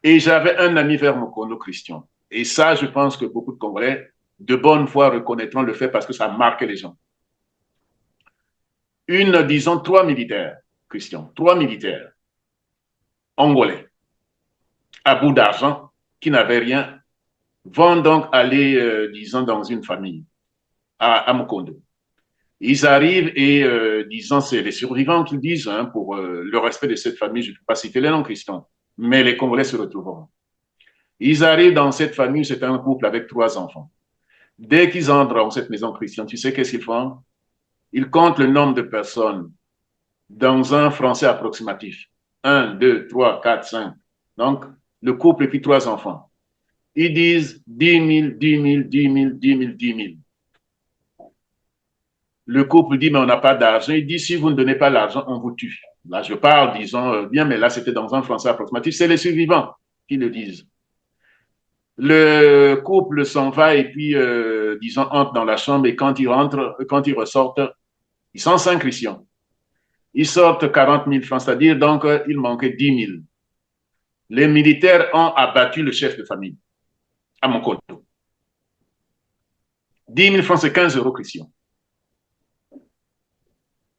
Et j'avais un ami vers Mokono, Christian. Et ça, je pense que beaucoup de Congolais, de bonne foi, reconnaîtront le fait parce que ça marque les gens. Disons, trois militaires, Christian, trois militaires angolais, à bout d'argent, qui n'avaient rien, vont donc aller, disons, dans une famille, à Mokondo. Ils arrivent et, disons, c'est les survivants qui disent, hein, pour le respect de cette famille, je ne peux pas citer les noms, Christian, mais les Congolais se retrouveront. Ils arrivent dans cette famille, c'est un couple avec trois enfants. Dès qu'ils entrent dans cette maison chrétienne, tu sais qu'est-ce qu'ils font? Ils comptent le nombre de personnes dans un français approximatif. Un, deux, trois, quatre, cinq. Donc, le couple et puis trois enfants. Ils disent 10 000, 10 000, 10 000, 10 000, 10 000. Le couple dit, mais on n'a pas d'argent. Il dit, si vous ne donnez pas l'argent, on vous tue. Là, je parle, disons, bien, mais là, c'était dans un français approximatif. C'est les survivants qui le disent. Le couple s'en va et puis, disons, entre dans la chambre et quand ils rentrent, quand ils ressortent, ils sont 5 Christians. Ils sortent 40 000 francs, c'est-à-dire donc il manquait 10 000. Les militaires ont abattu le chef de famille à mon compte. 10 000 francs, c'est 15 euros Christian.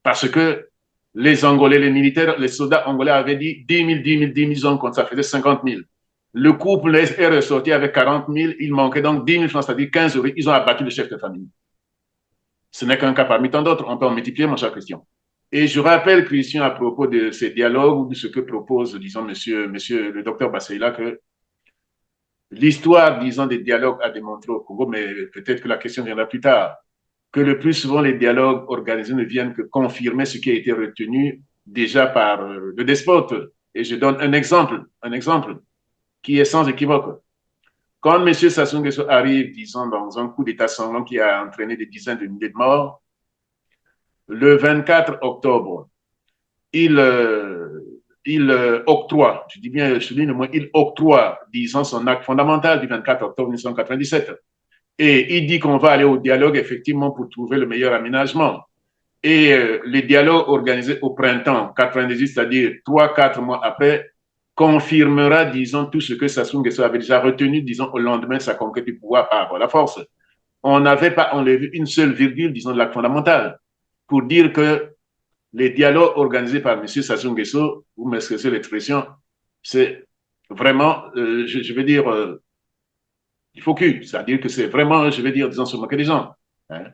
Parce que les Angolais, les militaires, les soldats angolais avaient dit 10 000, 10 000, 10 000 hommes, ça faisait 50 000. Le couple est ressorti avec 40 000, il manquait donc 10 000 francs, c'est-à-dire 15 euros. Ils ont abattu le chef de famille. Ce n'est qu'un cas parmi tant d'autres. On peut en multiplier, mon cher Christian. Et je rappelle, Christian, à propos de ces dialogues ou de ce que propose, disons, monsieur le docteur Basseila, que l'histoire, disons, des dialogues a démontré au Congo, mais peut-être que la question viendra plus tard, que le plus souvent, les dialogues organisés ne viennent que confirmer ce qui a été retenu déjà par le despote. Et je donne un exemple qui est sans équivoque. Quand M. Sassou Nguesso arrive, disons, dans un coup d'État sanglant qui a entraîné des dizaines de milliers de morts, le 24 octobre, il, octroie, je dis bien, je souligne le mot, il octroie, disons, son acte fondamental du 24 octobre 1997. Et il dit qu'on va aller au dialogue, effectivement, pour trouver le meilleur aménagement. Et les dialogues organisés au printemps 98, c'est-à-dire 3-4 mois après, confirmera, disons, tout ce que Sassou Nguesso avait déjà retenu, disons, au lendemain de sa conquête du pouvoir par la force. On n'avait pas enlevé une seule virgule, disons, de l'acte fondamental, pour dire que les dialogues organisés par M. Sassou Nguesso, vous m'excusez l'expression, c'est vraiment, je vais dire, il faut que, c'est-à-dire que c'est vraiment, je vais dire, disons, se moquer des gens. Hein.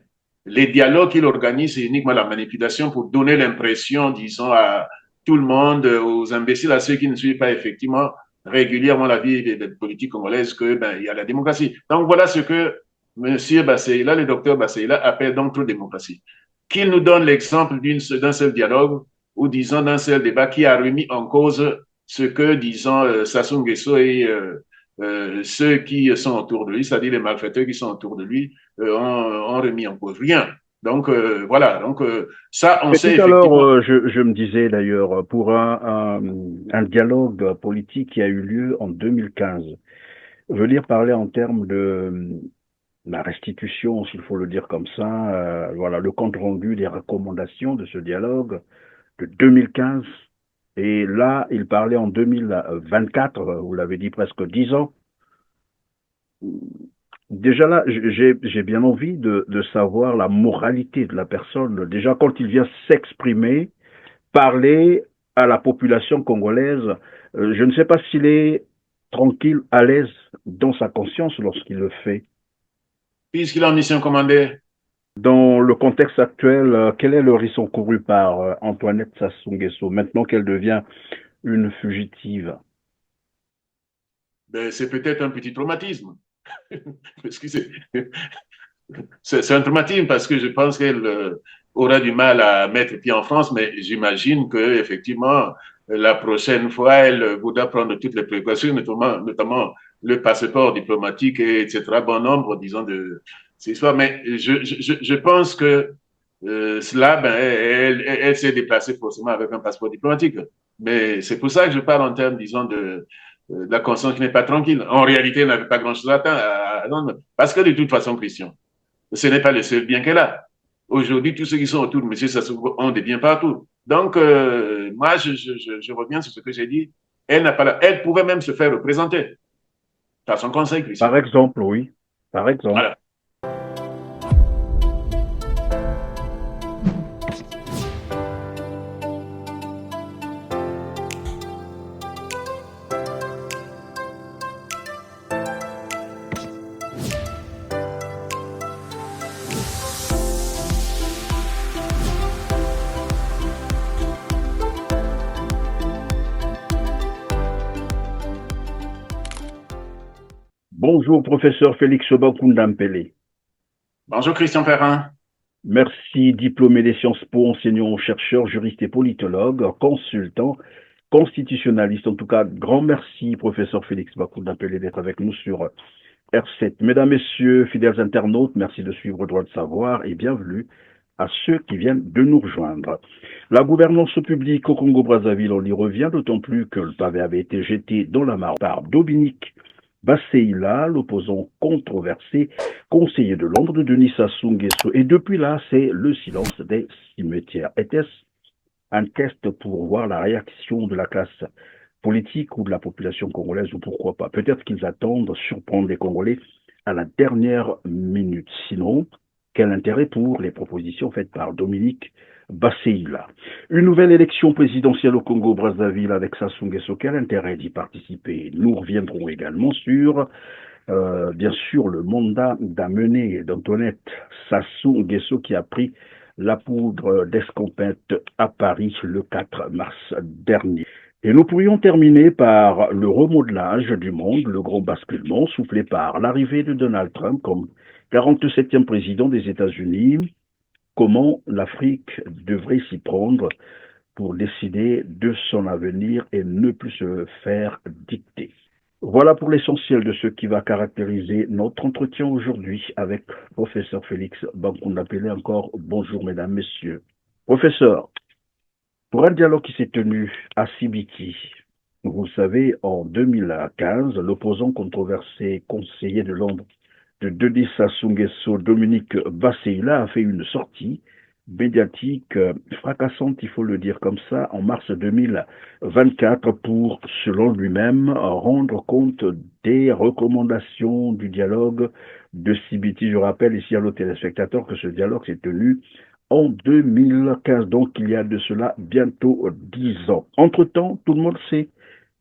Les dialogues qu'il organise, c'est uniquement la manipulation pour donner l'impression, disons, à tout le monde, aux imbéciles, à ceux qui ne suivent pas effectivement régulièrement la vie des politiques congolaises, que ben, il y a la démocratie. Donc voilà ce que M. Basseila, le docteur Basseila, appelle donc trop démocratie. Qu'il nous donne l'exemple d'un seul dialogue ou disons d'un seul débat qui a remis en cause ce que, disons, Sassou Nguesso et ceux qui sont autour de lui, c'est-à-dire les malfaiteurs qui sont autour de lui, ont remis en cause. Rien. Donc voilà, donc ça, on Et sait tout à l'heure, effectivement. je me disais d'ailleurs, pour un dialogue politique qui a eu lieu en 2015, venir parler en termes de la restitution, s'il faut le dire comme ça, voilà, le compte rendu des recommandations de ce dialogue de 2015. Et là, il parlait en 2024, vous l'avez dit, presque 10 ans. Déjà là, j'ai bien envie de savoir la moralité de la personne. Déjà, quand il vient s'exprimer, parler à la population congolaise, je ne sais pas s'il est tranquille, à l'aise dans sa conscience lorsqu'il le fait. Puisqu'il est en mission commandée, Dans le contexte actuel, quel est le risque encouru par Antoinette Sassou Nguesso maintenant qu'elle devient une fugitive? ben, c'est peut-être un petit traumatisme. Parce que c'est un traumatisme parce que je pense qu'elle aura du mal à mettre pied en France, mais j'imagine que effectivement la prochaine fois, elle voudra prendre toutes les précautions, notamment le passeport diplomatique, et, etc. Bon nombre, disons, de ces histoires. Mais je pense que cela, ben, elle s'est déplacée forcément avec un passeport diplomatique. Mais c'est pour ça que je parle en termes, disons, de la conscience qui n'est pas tranquille. En réalité, elle n'avait pas grand-chose à attendre. Parce que de toute façon, Christian, ce n'est pas le seul bien qu'elle a. Aujourd'hui, tous ceux qui sont autour de M. Sassou ont des biens partout. Donc, moi, je reviens sur ce que j'ai dit. Elle pouvait même se faire représenter par son conseil, Christian. Par exemple, oui. Par exemple. Voilà. Bonjour, professeur Félix Bakoundampele. Bonjour, Christian Ferrand. Merci, diplômé des Sciences Po, enseignant, chercheur, juriste et politologue, consultant, constitutionnaliste. En tout cas, grand merci, professeur Félix Bakoundampele, d'être avec nous sur R7. Mesdames, Messieurs, fidèles internautes, merci de suivre Droit de Savoir et bienvenue à ceux qui viennent de nous rejoindre. La gouvernance publique au Congo-Brazzaville, on y revient, d'autant plus que le pavé avait été jeté dans la mare par Dominique Basseila, l'opposant controversé, conseiller de l'ombre de Denis Sassou Nguesso. Et depuis là, c'est le silence des cimetières. Était-ce un test pour voir la réaction de la classe politique ou de la population congolaise, ou pourquoi pas? Peut-être qu'ils attendent surprendre les Congolais à la dernière minute. Sinon, quel intérêt pour les propositions faites par Dominique Basseila? Une nouvelle élection présidentielle au Congo-Brazzaville avec Sassou Nguesso, quel intérêt d'y participer? Nous reviendrons également sur, bien sûr, le mandat d'amener d'Antoinette Sassou Nguesso qui a pris la poudre d'escampette à Paris le 4 mars dernier. Et nous pourrions terminer par le remodelage du monde, le grand basculement soufflé par l'arrivée de Donald Trump comme 47e président des États-Unis. Comment l'Afrique devrait s'y prendre pour décider de son avenir et ne plus se faire dicter. Voilà pour l'essentiel de ce qui va caractériser notre entretien aujourd'hui avec professeur Félix Bakoundampele. Encore bonjour mesdames, messieurs. Professeur, pour un dialogue qui s'est tenu à Sibiti, vous savez, en 2015, l'opposant controversé conseiller de l'ombre de Denis Sassou Nguesso, Dominique Basseila, a fait une sortie médiatique fracassante, il faut le dire comme ça, en mars 2024 pour, selon lui-même, rendre compte des recommandations du dialogue de Sibiti. Je rappelle ici à nos téléspectateurs que ce dialogue s'est tenu en 2015, donc il y a de cela bientôt 10 ans. Entre-temps, tout le monde sait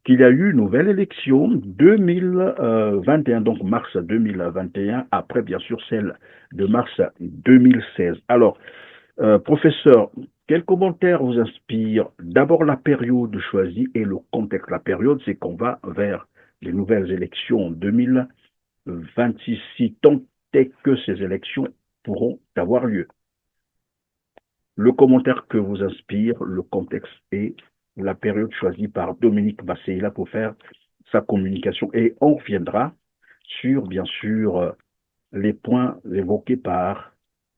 qu'il y a eu une nouvelle élection 2021, donc mars 2021, après bien sûr celle de mars 2016. Alors, professeur, quel commentaire vous inspire d'abord la période choisie et le contexte? La période, c'est qu'on va vers les nouvelles élections en 2026, si tant est que ces élections pourront avoir lieu. Le commentaire que vous inspire, le contexte et la période choisie par Dominique Basseila pour faire sa communication. Et on reviendra sur, bien sûr, les points évoqués par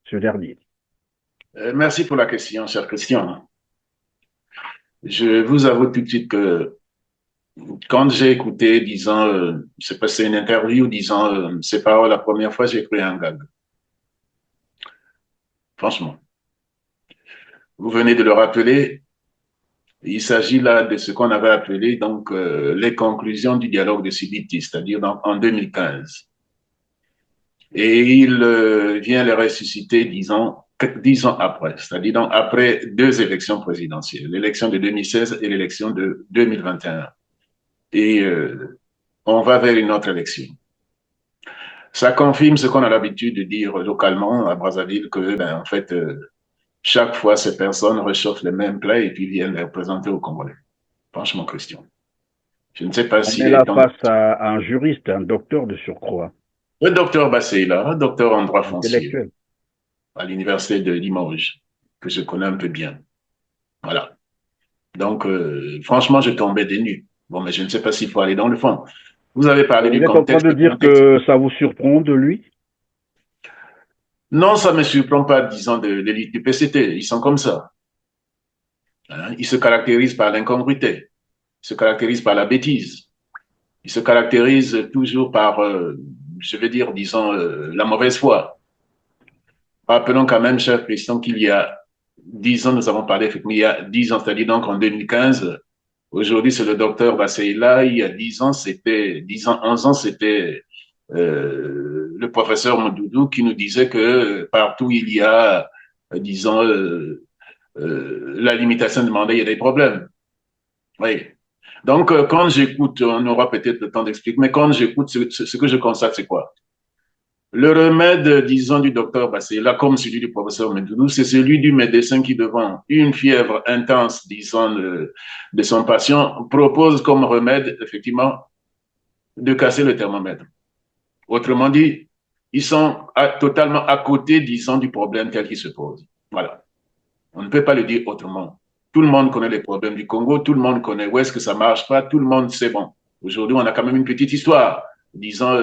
ce dernier. Merci pour la question, cher Christian. Je vous avoue tout de suite que quand j'ai écouté, disant, c'est passé une interview, disant, ces paroles la première fois, j'ai cru un gag. Franchement. Vous venez de le rappeler, il s'agit là de ce qu'on avait appelé donc les conclusions du dialogue de Sibiti, c'est-à-dire en 2015. Et il vient les ressusciter 10 ans après, c'est-à-dire donc après deux élections présidentielles, l'élection de 2016 et l'élection de 2021. Et on va vers une autre élection. Ça confirme ce qu'on a l'habitude de dire localement à Brazzaville, que ben, en fait, chaque fois, ces personnes réchauffent les mêmes plats et puis viennent les représenter au Congolais. Franchement, Christian. Je ne sais pas On si est là étant face à un juriste, un docteur de surcroît, le docteur Basseila, un docteur en droit foncier intellectuel. à l'université de Limoges, que je connais un peu bien. Voilà. Donc, franchement, je tombais des nues. Bon, mais je ne sais pas s'il faut aller dans le fond. Vous avez parlé Vous du êtes en train contexte. de dire que ça vous surprend de lui? Non, ça ne me surprend pas, disons, de l'élite du PCT. Ils sont comme ça. Hein? Ils se caractérisent par l'incongruité. Ils se caractérisent par la bêtise. Ils se caractérisent toujours par, je vais dire, disons, la mauvaise foi. Rappelons quand même, cher Christian, qu'il y a 10 ans, nous avons parlé, effectivement, il y a 10 ans, c'est-à-dire donc en 2015, Aujourd'hui, c'est le docteur Basseila. Il y a 10 ans, 11 ans, c'était le professeur Mondoudou qui nous disait que partout il y a, disons, la limitation demandée, il y a des problèmes. Oui. Donc, quand j'écoute, on aura peut-être le temps d'expliquer, mais quand j'écoute, ce que je constate, c'est quoi? Le remède, disons, du docteur Bassela, comme celui du professeur Mendoulou, c'est celui du médecin qui, devant une fièvre intense, disons, de son patient, propose comme remède, effectivement, de casser le thermomètre. Autrement dit, ils sont totalement à côté, disons, du problème tel qu'il se pose. Voilà. On ne peut pas le dire autrement. Tout le monde connaît les problèmes du Congo, tout le monde connaît où est-ce que ça marche pas, tout le monde sait bon. Aujourd'hui, on a quand même une petite histoire, disons,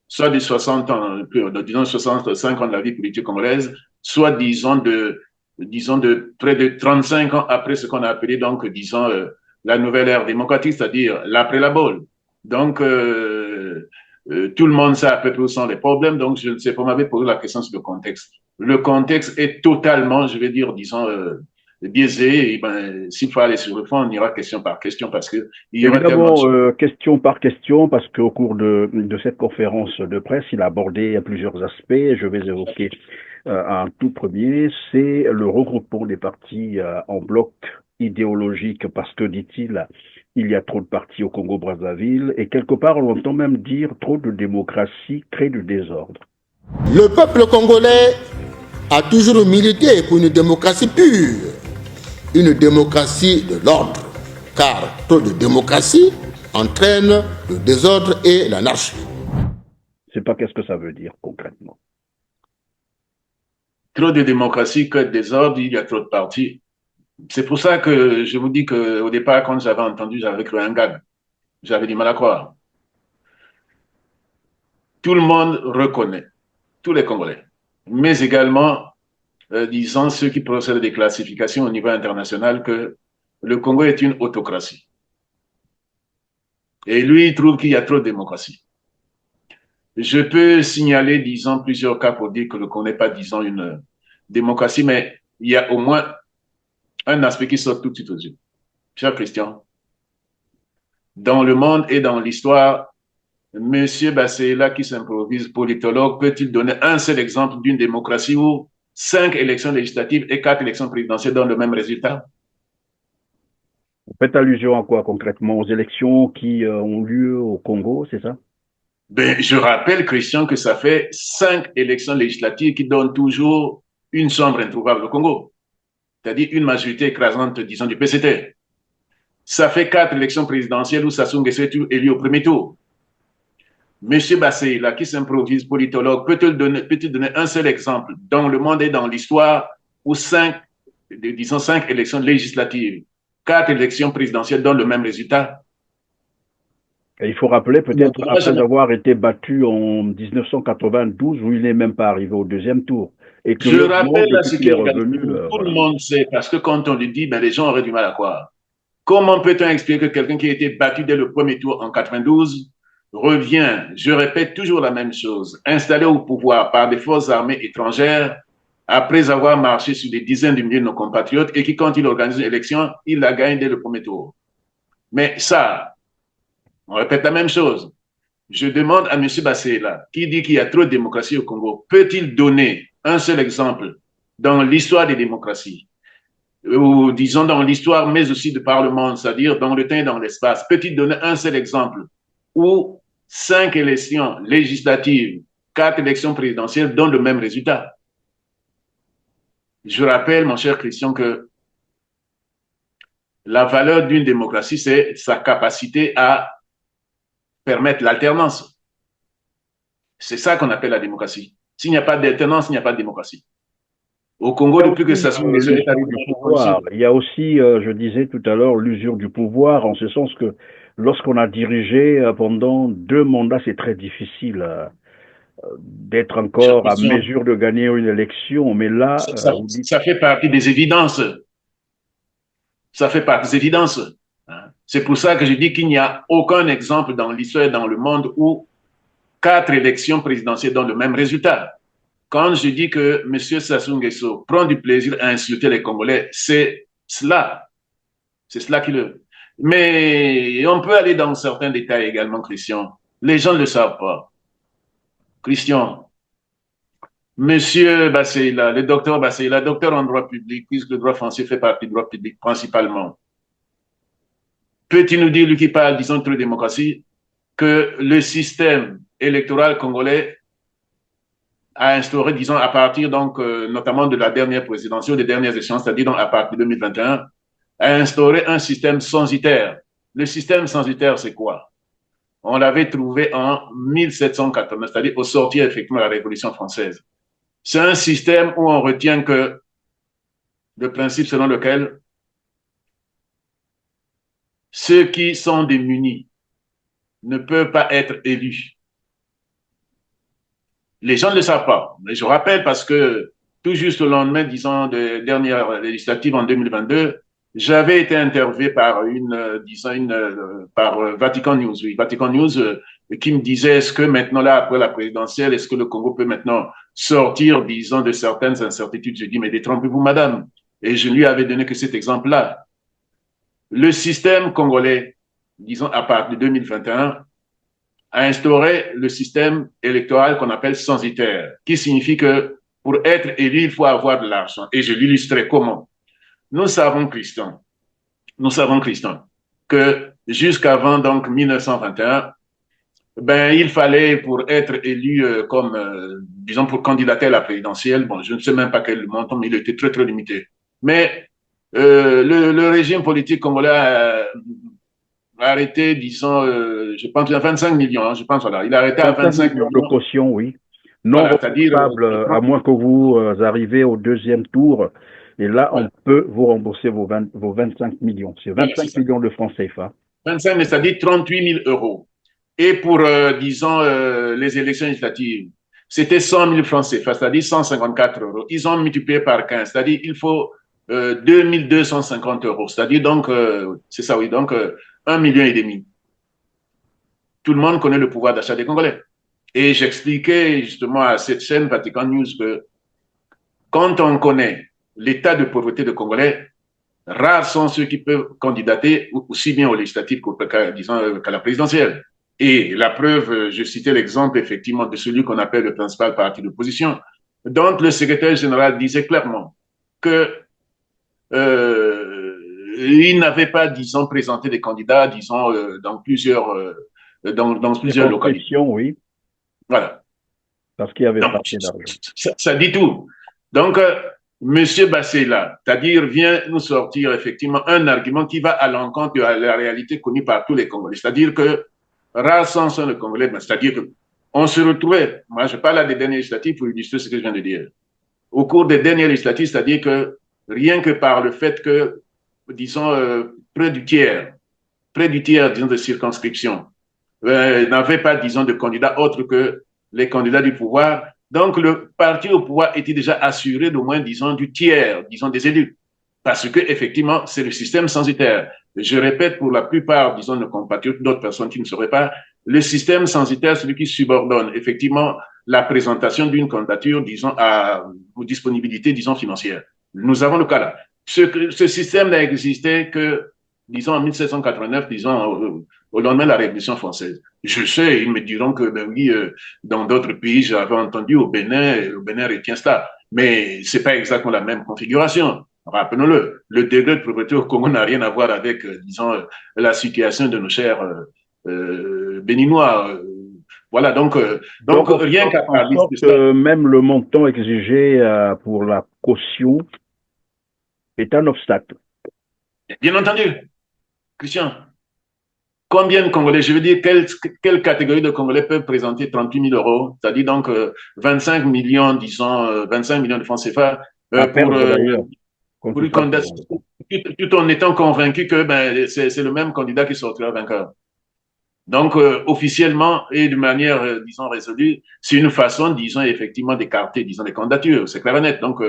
soit de 60 ans, disons 65 ans de la vie politique congolaise, soit disons de près de 35 ans après ce qu'on a appelé donc, disons, la nouvelle ère démocratique, c'est-à-dire l'après la bolle. Donc, tout le monde sait à peu près où sont les problèmes, donc je ne sais pas, on m'avait posé la question sur le contexte. Le contexte est totalement, je vais dire, disons, biaisé. Et ben, s'il faut aller sur le fond, on ira question par question parce que il y aura tellement de Évidemment, choses. question par question, parce qu'au cours de cette conférence de presse, il a abordé plusieurs aspects. Je vais évoquer un tout premier, c'est le regroupement des partis en bloc idéologique, parce que, dit-il, il y a trop de partis au Congo-Brazzaville, et quelque part, on entend même dire trop de démocratie crée du désordre. Le peuple congolais a toujours milité pour une démocratie pure, une démocratie de l'ordre, car trop de démocratie entraîne le désordre et l'anarchie. Je ne sais pas qu'est-ce que ça veut dire concrètement. Trop de démocratie, que de désordre, il y a trop de partis. C'est pour ça que je vous dis qu'au départ, quand j'avais entendu, j'avais cru un gag. J'avais du mal à croire. Tout le monde reconnaît, tous les Congolais, mais également, disons, ceux qui procèdent des classifications au niveau international, que le Congo est une autocratie. Et lui, il trouve qu'il y a trop de démocratie. Je peux signaler, disons, plusieurs cas pour dire que le Congo n'est pas, disons, une démocratie, mais il y a au moins un aspect qui sort tout de suite aux yeux. Cher Christian, dans le monde et dans l'histoire, Monsieur Basseila, qui s'improvise politologue, peut-il donner un seul exemple d'une démocratie où 5 élections législatives et 4 élections présidentielles donnent le même résultat? Vous faites allusion à quoi concrètement? Aux élections qui ont lieu au Congo, c'est ça? Ben, je rappelle, Christian, que ça fait 5 élections législatives qui donnent toujours une chambre introuvable au Congo, c'est-à-dire une majorité écrasante, disons, du PCT. Ça fait 4 élections présidentielles où Sassou Nguesso est élu au premier tour. Monsieur Bassé, là, qui s'improvise politologue, peut-il donner un seul exemple dans le monde et dans l'histoire où disons 5 élections législatives, 4 élections présidentielles donnent le même résultat? Et il faut rappeler peut-être après avoir été battu en 1992 où il n'est même pas arrivé au deuxième tour. Et que Je le monde, rappelle à depuis ce qu'il qui est est revenu, tout le voilà. monde sait, parce que quand on le dit, ben, les gens auraient du mal à croire. Comment peut-on expliquer que quelqu'un qui a été battu dès le premier tour en 92 revient, je répète toujours la même chose, installé au pouvoir par des forces armées étrangères après avoir marché sur des dizaines de milliers de nos compatriotes et qui, quand il organise une élection, il la gagne dès le premier tour. Mais ça, on répète la même chose. Je demande à M. Bassela, qui dit qu'il y a trop de démocratie au Congo, peut-il donner un seul exemple dans l'histoire des démocraties, ou disons dans l'histoire, mais aussi de par le monde, c'est-à-dire dans le temps et dans l'espace, peut-il donner un seul exemple où 5 élections législatives, 4 élections présidentielles donnent le même résultat? Je rappelle, mon cher Christian, que la valeur d'une démocratie, c'est sa capacité à permettre l'alternance. C'est ça qu'on appelle la démocratie. S'il n'y a pas d'alternance, il n'y a pas de démocratie. Au Congo, Il y a depuis que aussi Sassou Nguesso est l'usure arrivé du au pouvoir pouvoir. ici, Il y a aussi, je disais tout à l'heure, l'usure du pouvoir, en ce sens que lorsqu'on a dirigé pendant 2 mandats, c'est très difficile d'être cher encore à Christian, mesure de gagner une élection. Mais là, ça, vous dites, ça fait partie des évidences. Ça fait partie des évidences. C'est pour ça que je dis qu'il n'y a aucun exemple dans l'histoire et dans le monde où 4 élections présidentielles donnent le même résultat. Quand je dis que M. Sassou Nguesso prend du plaisir à insulter les Congolais, c'est cela. C'est cela qui le. Mais on peut aller dans certains détails également, Christian. Les gens ne le savent pas. Christian, Monsieur Basseila, le docteur Basseila, docteur en droit public, puisque le droit français fait partie du droit public principalement, peut-il nous dire, lui qui parle, disons, de démocratie, que le système électoral congolais a instauré, disons, à partir donc notamment de la dernière présidentielle, des dernières échéances, c'est-à-dire donc, à partir de 2021, a instauré un système censitaire. Le système censitaire, c'est quoi? On l'avait trouvé en 1780, c'est-à-dire au sortir effectivement de la Révolution française. C'est un système où on retient que le principe selon lequel ceux qui sont démunis ne peuvent pas être élus. Les gens ne le savent pas. Mais je rappelle parce que tout juste le lendemain, disons, de dernière législative en 2022, j'avais été interviewé par par Vatican News, oui, Vatican News, qui me disait, est-ce que maintenant là, après la présidentielle, est-ce que le Congo peut maintenant sortir, disons, de certaines incertitudes? Je dis, mais détrompez-vous, madame. Et je lui avais donné que cet exemple-là. Le système congolais, disons, à partir de 2021, a instauré le système électoral qu'on appelle censitaire, qui signifie que pour être élu, il faut avoir de l'argent. Et je l'illustrerai comment. Nous savons, Christian, que jusqu'avant donc 1921, ben il fallait pour être élu comme, disons, pour candidater à la présidentielle, bon, je ne sais même pas quel montant, mais il était très, très limité. Mais le régime politique congolais a arrêté, disons, je pense, à 25 millions, hein, je pense, voilà. Il a arrêté à 25 millions de caution, oui. Non voilà, remboursable, à moins que vous arrivez au deuxième tour. Et là, on peut vous rembourser vos 25 millions. C'est 25 millions de francs CFA. 25, mais c'est-à-dire 38 000 euros. Et pour, disons, les élections législatives, c'était 100 000 francs CFA, c'est-à-dire 154 euros. Ils ont multiplié par 15, c'est-à-dire il faut 2 250 euros. C'est-à-dire donc, c'est ça, oui, donc 1,5 million. Tout le monde connaît le pouvoir d'achat des Congolais. Et j'expliquais justement à cette chaîne Vatican News que quand on connaît l'état de pauvreté des Congolais, rares sont ceux qui peuvent candidater aussi bien aux législatives qu'à la présidentielle. Et la preuve, je citais l'exemple effectivement de celui qu'on appelle le principal parti d'opposition, dont le secrétaire général disait clairement que il n'avait pas, disons, présenté des candidats, disons, dans plusieurs localités. Oui. Voilà. Parce qu'il y avait pas assez d'argent. Ça dit tout. Donc, Monsieur Basseila, c'est-à-dire vient nous sortir effectivement un argument qui va à l'encontre de la réalité connue par tous les Congolais. C'est-à-dire que rares sont les Congolais, c'est-à-dire qu'on se retrouvait, moi je parle des dernières législatives pour illustrer ce que je viens de dire. Au cours des dernières législatives, c'est-à-dire que rien que par le fait que, disons, près du tiers, disons, de circonscription, n'avait pas, disons, de candidats autres que les candidats du pouvoir. Donc, le parti au pouvoir était déjà assuré d'au moins, disons, du tiers, disons, des élus. Parce que, effectivement, c'est le système censitaire. Je répète pour la plupart, disons, nos compatriotes, d'autres personnes qui ne sauraient pas, le système censitaire, celui qui subordonne, effectivement, la présentation d'une candidature, disons, aux disponibilités, disons, financières. Nous avons le cas là. Ce système n'a existé que, disons, en 1789, disons, au lendemain de la Révolution française. Je sais, ils me diront que, ben oui, dans d'autres pays, j'avais entendu au Bénin retient cela. Mais c'est pas exactement la même configuration. Rappelons-le, le degré de pauvreté au Congo n'a rien à voir avec, disons, la situation de nos chers béninois. Voilà, donc rien qu'à parler de ça. Même le montant exigé pour la caution est un obstacle. Bien entendu, Christian. Combien de Congolais, je veux dire, quelle catégorie de Congolais peuvent présenter 38 000 euros, c'est-à-dire donc 25 millions, disons, 25 millions de francs CFA pour une candidature, tout en étant convaincu que ben, c'est le même candidat qui sortira vainqueur. Donc, officiellement et de manière, disons, résolue, c'est une façon, disons, effectivement, d'écarter, disons, les candidatures. C'est clair et net. Donc,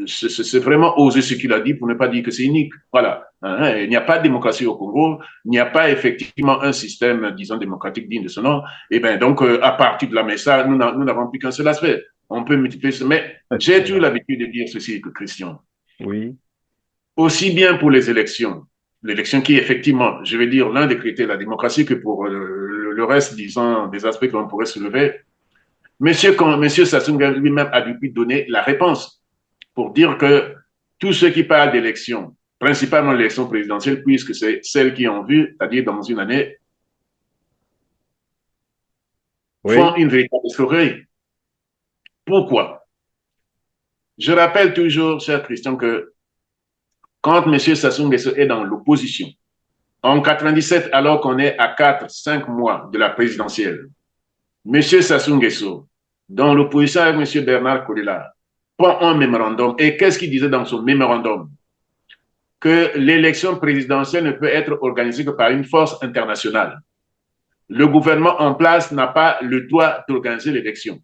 c'est vraiment oser ce qu'il a dit pour ne pas dire que c'est unique. Voilà. Hein, il n'y a pas de démocratie au Congo. Il n'y a pas effectivement un système, disons, démocratique digne de ce nom. Et bien, donc, à partir de là, mais ça, nous n'avons plus qu'un seul aspect. On peut multiplier ce, mais j'ai toujours l'habitude de dire ceci, Christian. Oui. Aussi bien pour les élections l'élection qui, effectivement, je vais dire, l'un des critères de la démocratie, que pour le reste, disons, des aspects que l'on pourrait soulever, Monsieur Sassou Nguesso lui-même a dû donner la réponse pour dire que tous ceux qui parlent d'élection, principalement l'élection présidentielle, puisque c'est celle qui ont vu, c'est-à-dire dans une année, font une véritable escroquerie. Pourquoi? Je rappelle toujours, cher Christian, que quand M. Sassou Nguesso est dans l'opposition, en 97, alors qu'on est à 4-5 mois de la présidentielle, M. Sassou Nguesso, dans l'opposition avec M. Bernard Kolela, prend un mémorandum. Et qu'est-ce qu'il disait dans son mémorandum? Que l'élection présidentielle ne peut être organisée que par une force internationale. Le gouvernement en place n'a pas le droit d'organiser l'élection.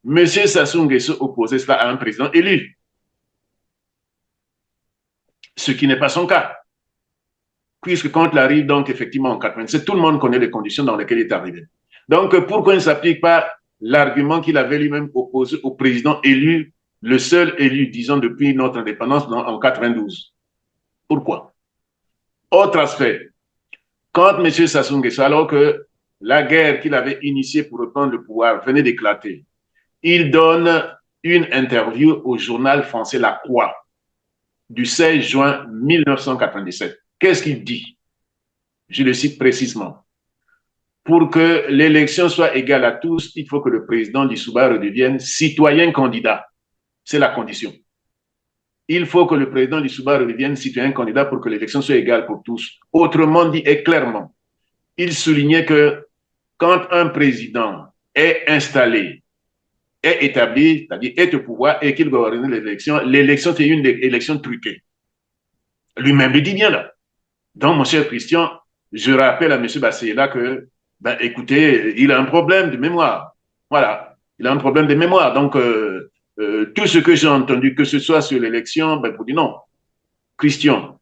M. Sassou Nguesso opposait cela à un président élu, ce qui n'est pas son cas. Puisque quand il arrive, donc effectivement en 87, tout le monde connaît les conditions dans lesquelles il est arrivé. Donc pourquoi il ne s'applique pas l'argument qu'il avait lui-même opposé au président élu, le seul élu, disons, depuis notre indépendance en 92? Pourquoi? Autre aspect, quand M. Sassou Nguesso, alors que la guerre qu'il avait initiée pour reprendre le pouvoir venait d'éclater, il donne une interview au journal français La Croix du 16 juin 1997. Qu'est-ce qu'il dit? Je le cite précisément. Pour que l'élection soit égale à tous, il faut que le président Lissouba redevienne citoyen candidat. C'est la condition. Il faut que le président Lissouba redevienne citoyen candidat pour que l'élection soit égale pour tous. Autrement dit et clairement, il soulignait que quand un président est installé, est établi, c'est-à-dire est au pouvoir et qu'il gouverne l'élection c'est une élection truquée. Lui-même le dit bien là. Donc, mon cher Christian, je rappelle à M. Basseyla que, ben, écoutez, il a un problème de mémoire. Voilà, il a un problème de mémoire. Donc, tout ce que j'ai entendu, que ce soit sur l'élection, ben, pour dire non. Christian,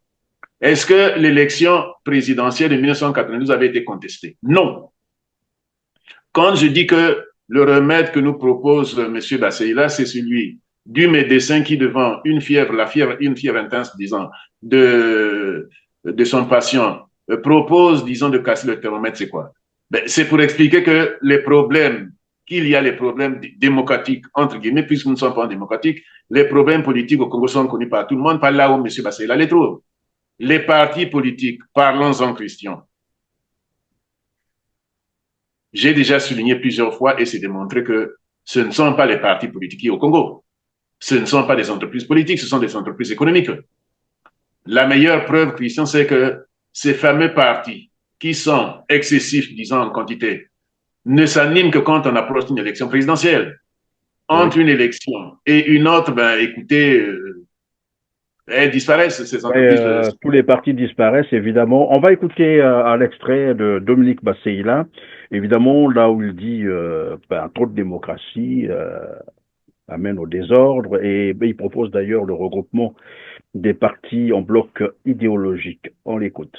est-ce que l'élection présidentielle de 1992 avait été contestée? Non. Quand je dis que le remède que nous propose M. Basseyla, c'est celui du médecin qui, devant une fièvre intense, disons, de son patient, propose, disons, de casser le thermomètre, c'est quoi? Ben, c'est pour expliquer que qu'il y a les problèmes démocratiques, entre guillemets, puisque nous ne sommes pas en démocratique, les problèmes politiques au Congo sont connus par tout le monde, par là où M. Basseyla les trouve. Les partis politiques, parlons-en, Christian. J'ai déjà souligné plusieurs fois et c'est démontré que ce ne sont pas les partis politiques au Congo. Ce ne sont pas des entreprises politiques, ce sont des entreprises économiques. La meilleure preuve, Christian, c'est que ces fameux partis qui sont excessifs, disons, en quantité, ne s'animent que quand on approche d'une élection présidentielle. Entre une élection et une autre, ben, écoutez, elles disparaissent, ces entreprises. Tous les partis disparaissent, évidemment. On va écouter un extrait de Dominique Basseyla, évidemment, là où il dit trop de démocratie amène au désordre, et il propose d'ailleurs le regroupement des partis en bloc idéologique. On l'écoute.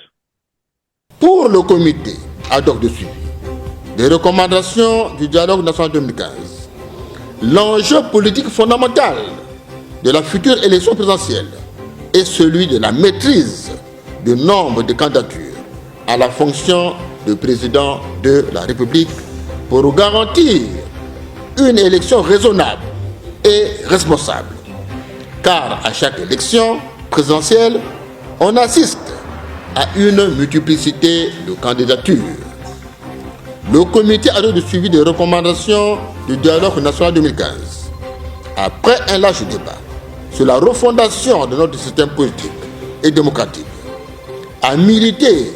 Pour le comité ad hoc de suivi des recommandations du dialogue national 2015, l'enjeu politique fondamental de la future élection présidentielle est celui de la maîtrise du nombre de candidatures à la fonction de président de la République pour garantir une élection raisonnable et responsable. Car à chaque élection présidentielle, on assiste à une multiplicité de candidatures. Le comité ad hoc de suivi des recommandations du dialogue national 2015, après un large débat sur la refondation de notre système politique et démocratique, a milité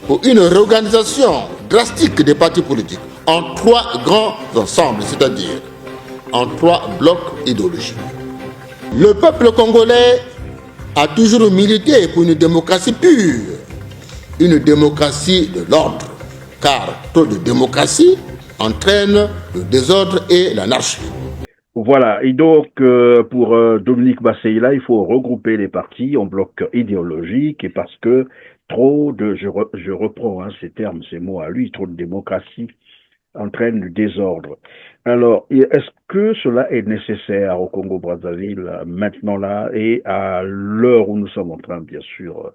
pour une réorganisation drastique des partis politiques en 3 grands ensembles, c'est-à-dire en 3 blocs idéologiques. Le peuple congolais a toujours milité pour une démocratie pure, une démocratie de l'ordre, car trop de démocratie entraîne le désordre et l'anarchie. Voilà, et donc pour Dominique Basseyla, il faut regrouper les partis en bloc idéologique, et parce que trop de, je reprends ces termes, ces mots à lui, trop de démocratie entraîne le désordre. Alors, est-ce que cela est nécessaire au Congo-Brazzaville maintenant là, et à l'heure où nous sommes en train, bien sûr,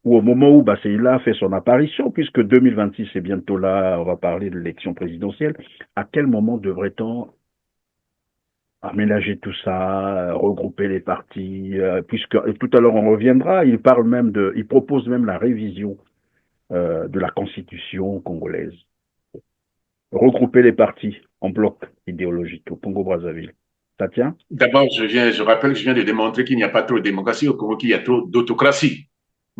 ou au moment où Baseila fait son apparition, puisque 2026 est bientôt là, on va parler de l'élection présidentielle, à quel moment devrait-on aménager tout ça, regrouper les partis, puisque et tout à l'heure on reviendra, il propose même la révision de la constitution congolaise, regrouper les partis en bloc idéologique au Congo-Brazzaville. Ça tient? D'abord, je rappelle que je viens de démontrer qu'il n'y a pas trop de démocratie au Congo, qu'il y a trop d'autocratie.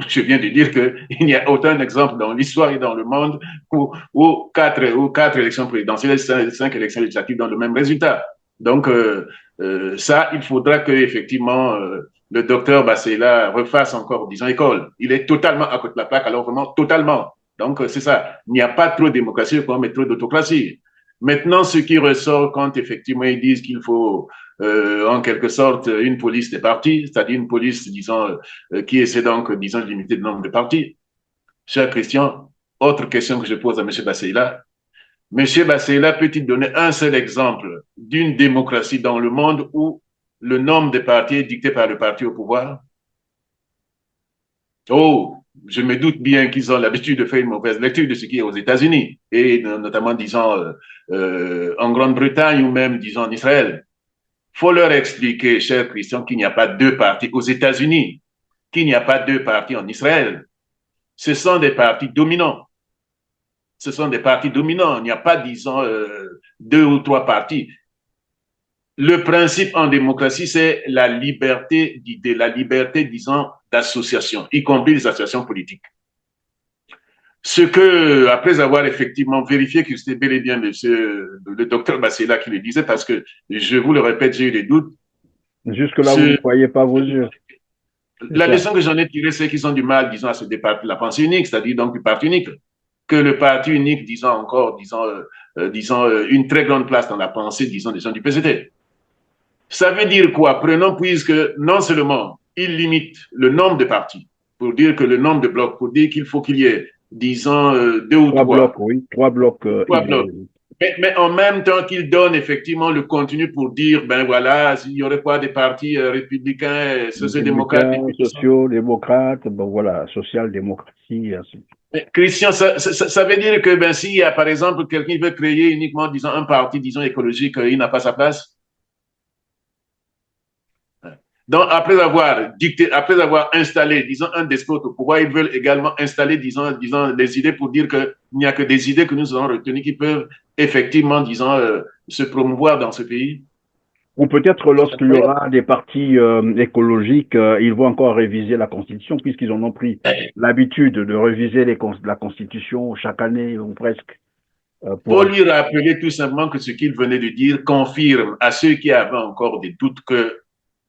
Je viens de dire qu'il n'y a aucun exemple dans l'histoire et dans le monde où quatre élections présidentielles et 5 élections législatives donnent le même résultat. Donc, ça, il faudra que effectivement le docteur Bassela refasse encore, disons, école. Il est totalement à côté de la plaque, alors vraiment totalement. Donc, c'est ça. Il n'y a pas trop de démocratie, mais trop d'autocratie. Maintenant, ce qui ressort quand effectivement ils disent qu'il faut en quelque sorte une police des partis, c'est-à-dire une police, disons, qui essaie donc, disons, de limiter le nombre de partis. Cher Christian, autre question que je pose à M. Basseila. M. Basseila peut-il donner un seul exemple d'une démocratie dans le monde où le nombre de partis est dicté par le parti au pouvoir? Oh, je me doute bien qu'ils ont l'habitude de faire une mauvaise lecture de ce qui est aux États-Unis, et notamment, disons, en Grande-Bretagne ou même, disons, en Israël. Faut leur expliquer, cher Christian, qu'il n'y a pas deux partis aux États-Unis, qu'il n'y a pas deux partis en Israël. Ce sont des partis dominants. Ce sont des partis dominants. Il n'y a pas, disons, deux ou trois partis. Le principe en démocratie, c'est la liberté d'idées, la liberté, disons, d'association, y compris les associations politiques. Ce que, après avoir effectivement vérifié que c'était bel et bien le docteur Bassela qui le disait, parce que, je vous le répète, j'ai eu des doutes. Jusque-là, vous ne croyez pas vos yeux. La leçon que j'en ai tirée, c'est qu'ils ont du mal, disons, à se départir de la pensée unique, c'est-à-dire donc du parti unique. Que le parti unique, disons encore, disons, une très grande place dans la pensée, disons, des gens du PCT. Ça veut dire quoi? Prenons, puisque non seulement il limite le nombre de partis, pour dire que le nombre de blocs, pour dire qu'il faut qu'il y ait, disons, deux ou trois trois. Blocs, oui, trois blocs. Trois blocs. Mais en même temps qu'il donne effectivement le contenu pour dire, ben voilà, il n'y aurait pas des partis républicains, sociodémocrates. Sociaux-démocrates, bon voilà, social-démocratie, ainsi. Christian, ça veut dire que ben, s'il y a par exemple quelqu'un qui veut créer uniquement, disons, un parti, disons, écologique, il n'a pas sa place. Donc, après avoir installé, disons, un despote au pouvoir, ils veulent également installer, disons, des idées pour dire qu'il n'y a que des idées que nous avons retenues qui peuvent effectivement, disons, se promouvoir dans ce pays. Ou peut-être lorsqu'il y aura des partis écologiques, ils vont encore réviser la Constitution, puisqu'ils en ont pris l'habitude de réviser la Constitution chaque année ou presque. Pour lui rappeler tout simplement que ce qu'il venait de dire confirme à ceux qui avaient encore des doutes que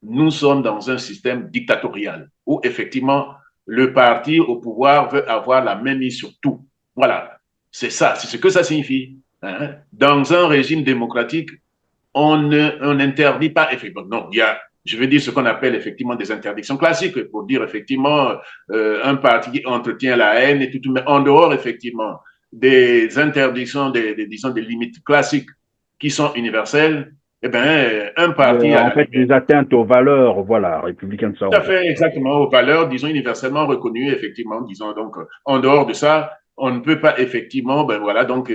nous sommes dans un système dictatorial où effectivement le parti au pouvoir veut avoir la main mise sur tout. Voilà, c'est ça, c'est ce que ça signifie. Hein? Dans un régime démocratique, on n'interdit pas effectivement. Non, il y a, je veux dire, ce qu'on appelle effectivement des interdictions classiques pour dire effectivement un parti qui entretient la haine et tout, mais en dehors effectivement des interdictions, disons des limites classiques qui sont universelles. Eh bien, un parti en fait, des atteintes aux valeurs, voilà, républicaines. Tout à fait, exactement, aux valeurs, disons, universellement reconnues, effectivement, disons, donc, en dehors de ça, on ne peut pas, effectivement, ben voilà, donc,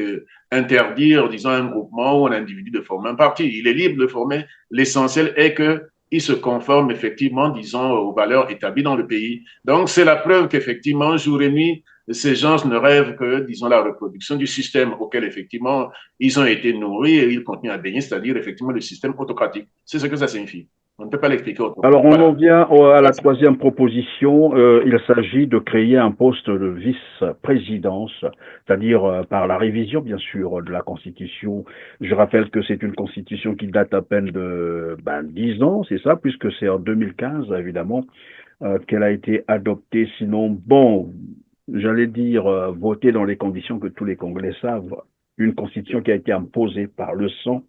interdire, disons, un groupement ou un individu de former un parti. Il est libre de former. L'essentiel est qu'il se conforme, effectivement, disons, aux valeurs établies dans le pays. Donc, c'est la preuve qu'effectivement, jour et nuit, ces gens ne rêvent que, disons, la reproduction du système auquel, effectivement, ils ont été nourris et ils continuent à baigner, c'est-à-dire, effectivement, le système autocratique. C'est ce que ça signifie. On ne peut pas l'expliquer autrement. Alors, on en vient à la troisième proposition. Il s'agit de créer un poste de vice-présidence, c'est-à-dire par la révision, bien sûr, de la Constitution. Je rappelle que c'est une Constitution qui date à peine de 10 ans, c'est ça, puisque c'est en 2015, évidemment, qu'elle a été adoptée. Sinon, bon, j'allais dire, votée dans les conditions que tous les Congolais savent. Une Constitution qui a été imposée par le sang,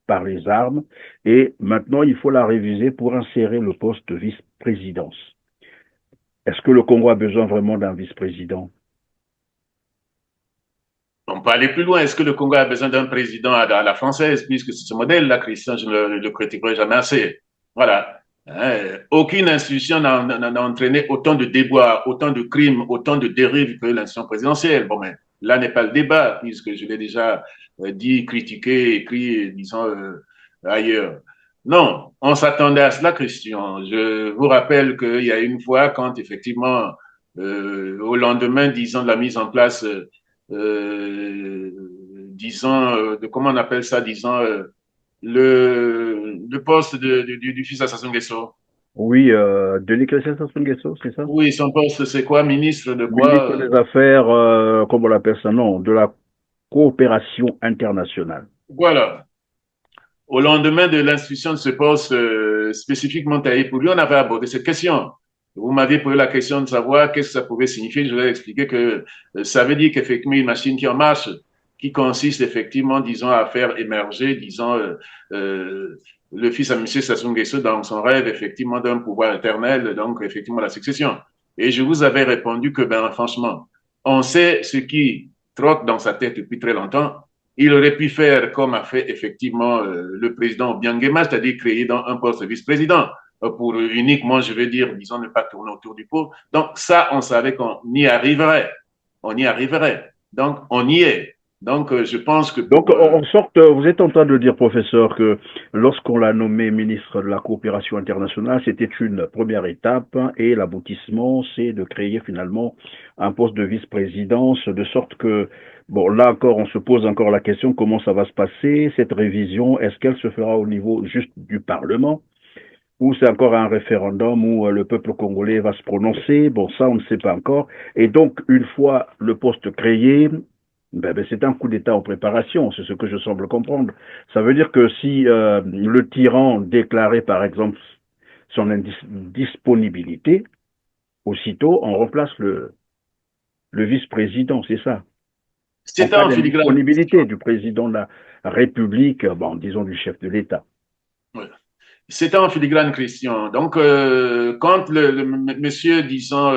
par les armes, et maintenant il faut la réviser pour insérer le poste de vice-présidence. Est-ce que le Congo a besoin vraiment d'un vice-président? On peut aller plus loin. Est-ce que le Congo a besoin d'un président à la française, puisque c'est ce modèle-là, Christian, je ne le critiquerai jamais assez. Voilà. Aucune institution n'a entraîné autant de déboires, autant de crimes, autant de dérives que l'institution présidentielle. Bon, mais là n'est pas le débat, puisque je l'ai déjà dit, critiqué, écrit, disons, ailleurs. Non, on s'attendait à cela, Christian. Je vous rappelle qu'il y a une fois, quand effectivement, au lendemain, disons, de la mise en place, disons, de comment on appelle ça, disons, le poste du fils d'Assassin Nguesso. Oui, de l'Ecclésiastes Nguesso, c'est ça? Oui, son poste, c'est quoi? Ministre de Ministre quoi? des Affaires, comment on l'appelle ça? Non, de la coopération internationale. Voilà. Au lendemain de l'institution de ce poste spécifiquement taillé pour lui, on avait abordé cette question. Vous m'aviez posé la question de savoir qu'est-ce que ça pouvait signifier. Je vous ai expliqué que ça veut dire qu'effectivement, une machine qui en marche, qui consiste effectivement, disons, à faire émerger, disons, euh, le fils à M. Sassou Nguesso dans son rêve, effectivement, d'un pouvoir éternel, donc effectivement la succession. Et je vous avais répondu que, ben, franchement, on sait ce qui trotte dans sa tête depuis très longtemps. Il aurait pu faire comme a fait effectivement le président Obiangema, c'est-à-dire créer dans un poste de vice-président pour uniquement, je veux dire, disons, ne pas tourner autour du pot. Donc ça, on savait qu'on y arriverait. On y arriverait. Donc on y est. Donc je pense que Donc, pour... en sorte, vous êtes en train de dire, professeur, que lorsqu'on l'a nommé ministre de la coopération internationale, c'était une première étape et l'aboutissement, c'est de créer finalement un poste de vice-présidence, de sorte que, bon, là encore, on se pose encore la question comment ça va se passer, cette révision, est-ce qu'elle se fera au niveau juste du Parlement ou c'est encore un référendum où le peuple congolais va se prononcer. Bon, ça, on ne sait pas encore. Et donc, une fois le poste créé, c'est un coup d'État en préparation, c'est ce que je semble comprendre. Ça veut dire que si le tyran déclarait, par exemple, son indisponibilité, aussitôt, on remplace le vice-président, c'est ça. En c'était cas en filigrane. d'indisponibilité du président de la République, bon, disons du chef de l'État. Ouais. C'était en filigrane, Christian. Donc, quand monsieur, disons,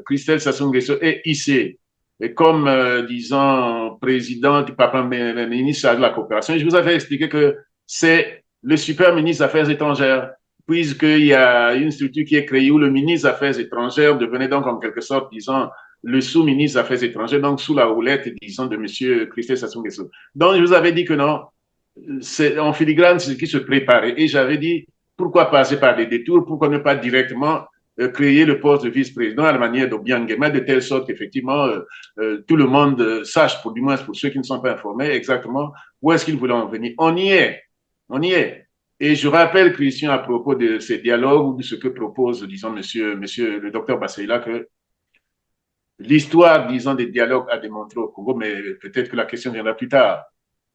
Christelle Sassou Nguesso est hissé, et comme, disons, président du papa ministre de la coopération, je vous avais expliqué que c'est le super ministre des Affaires étrangères, puisqu'il y a une structure qui est créée où le ministre des Affaires étrangères devenait donc en quelque sorte, disons, le sous-ministre des Affaires étrangères, donc sous la houlette, disons, de monsieur Christelle Sassou Nguesso. Donc, je vous avais dit que non, c'est en filigrane, c'est ce qui se préparait. Et j'avais dit, pourquoi passer par des détours, pourquoi ne pas directement créer le poste de vice-président à la manière d'Obiangema, de telle sorte qu'effectivement, tout le monde sache, pour du moins pour ceux qui ne sont pas informés, exactement où est-ce qu'il voulait en venir. On y est. On y est. Et je rappelle, Christian, à propos de ces dialogues ou de ce que propose, disons, monsieur le docteur Basseila, que l'histoire, disons, des dialogues a démontré au Congo, mais peut-être que la question viendra plus tard,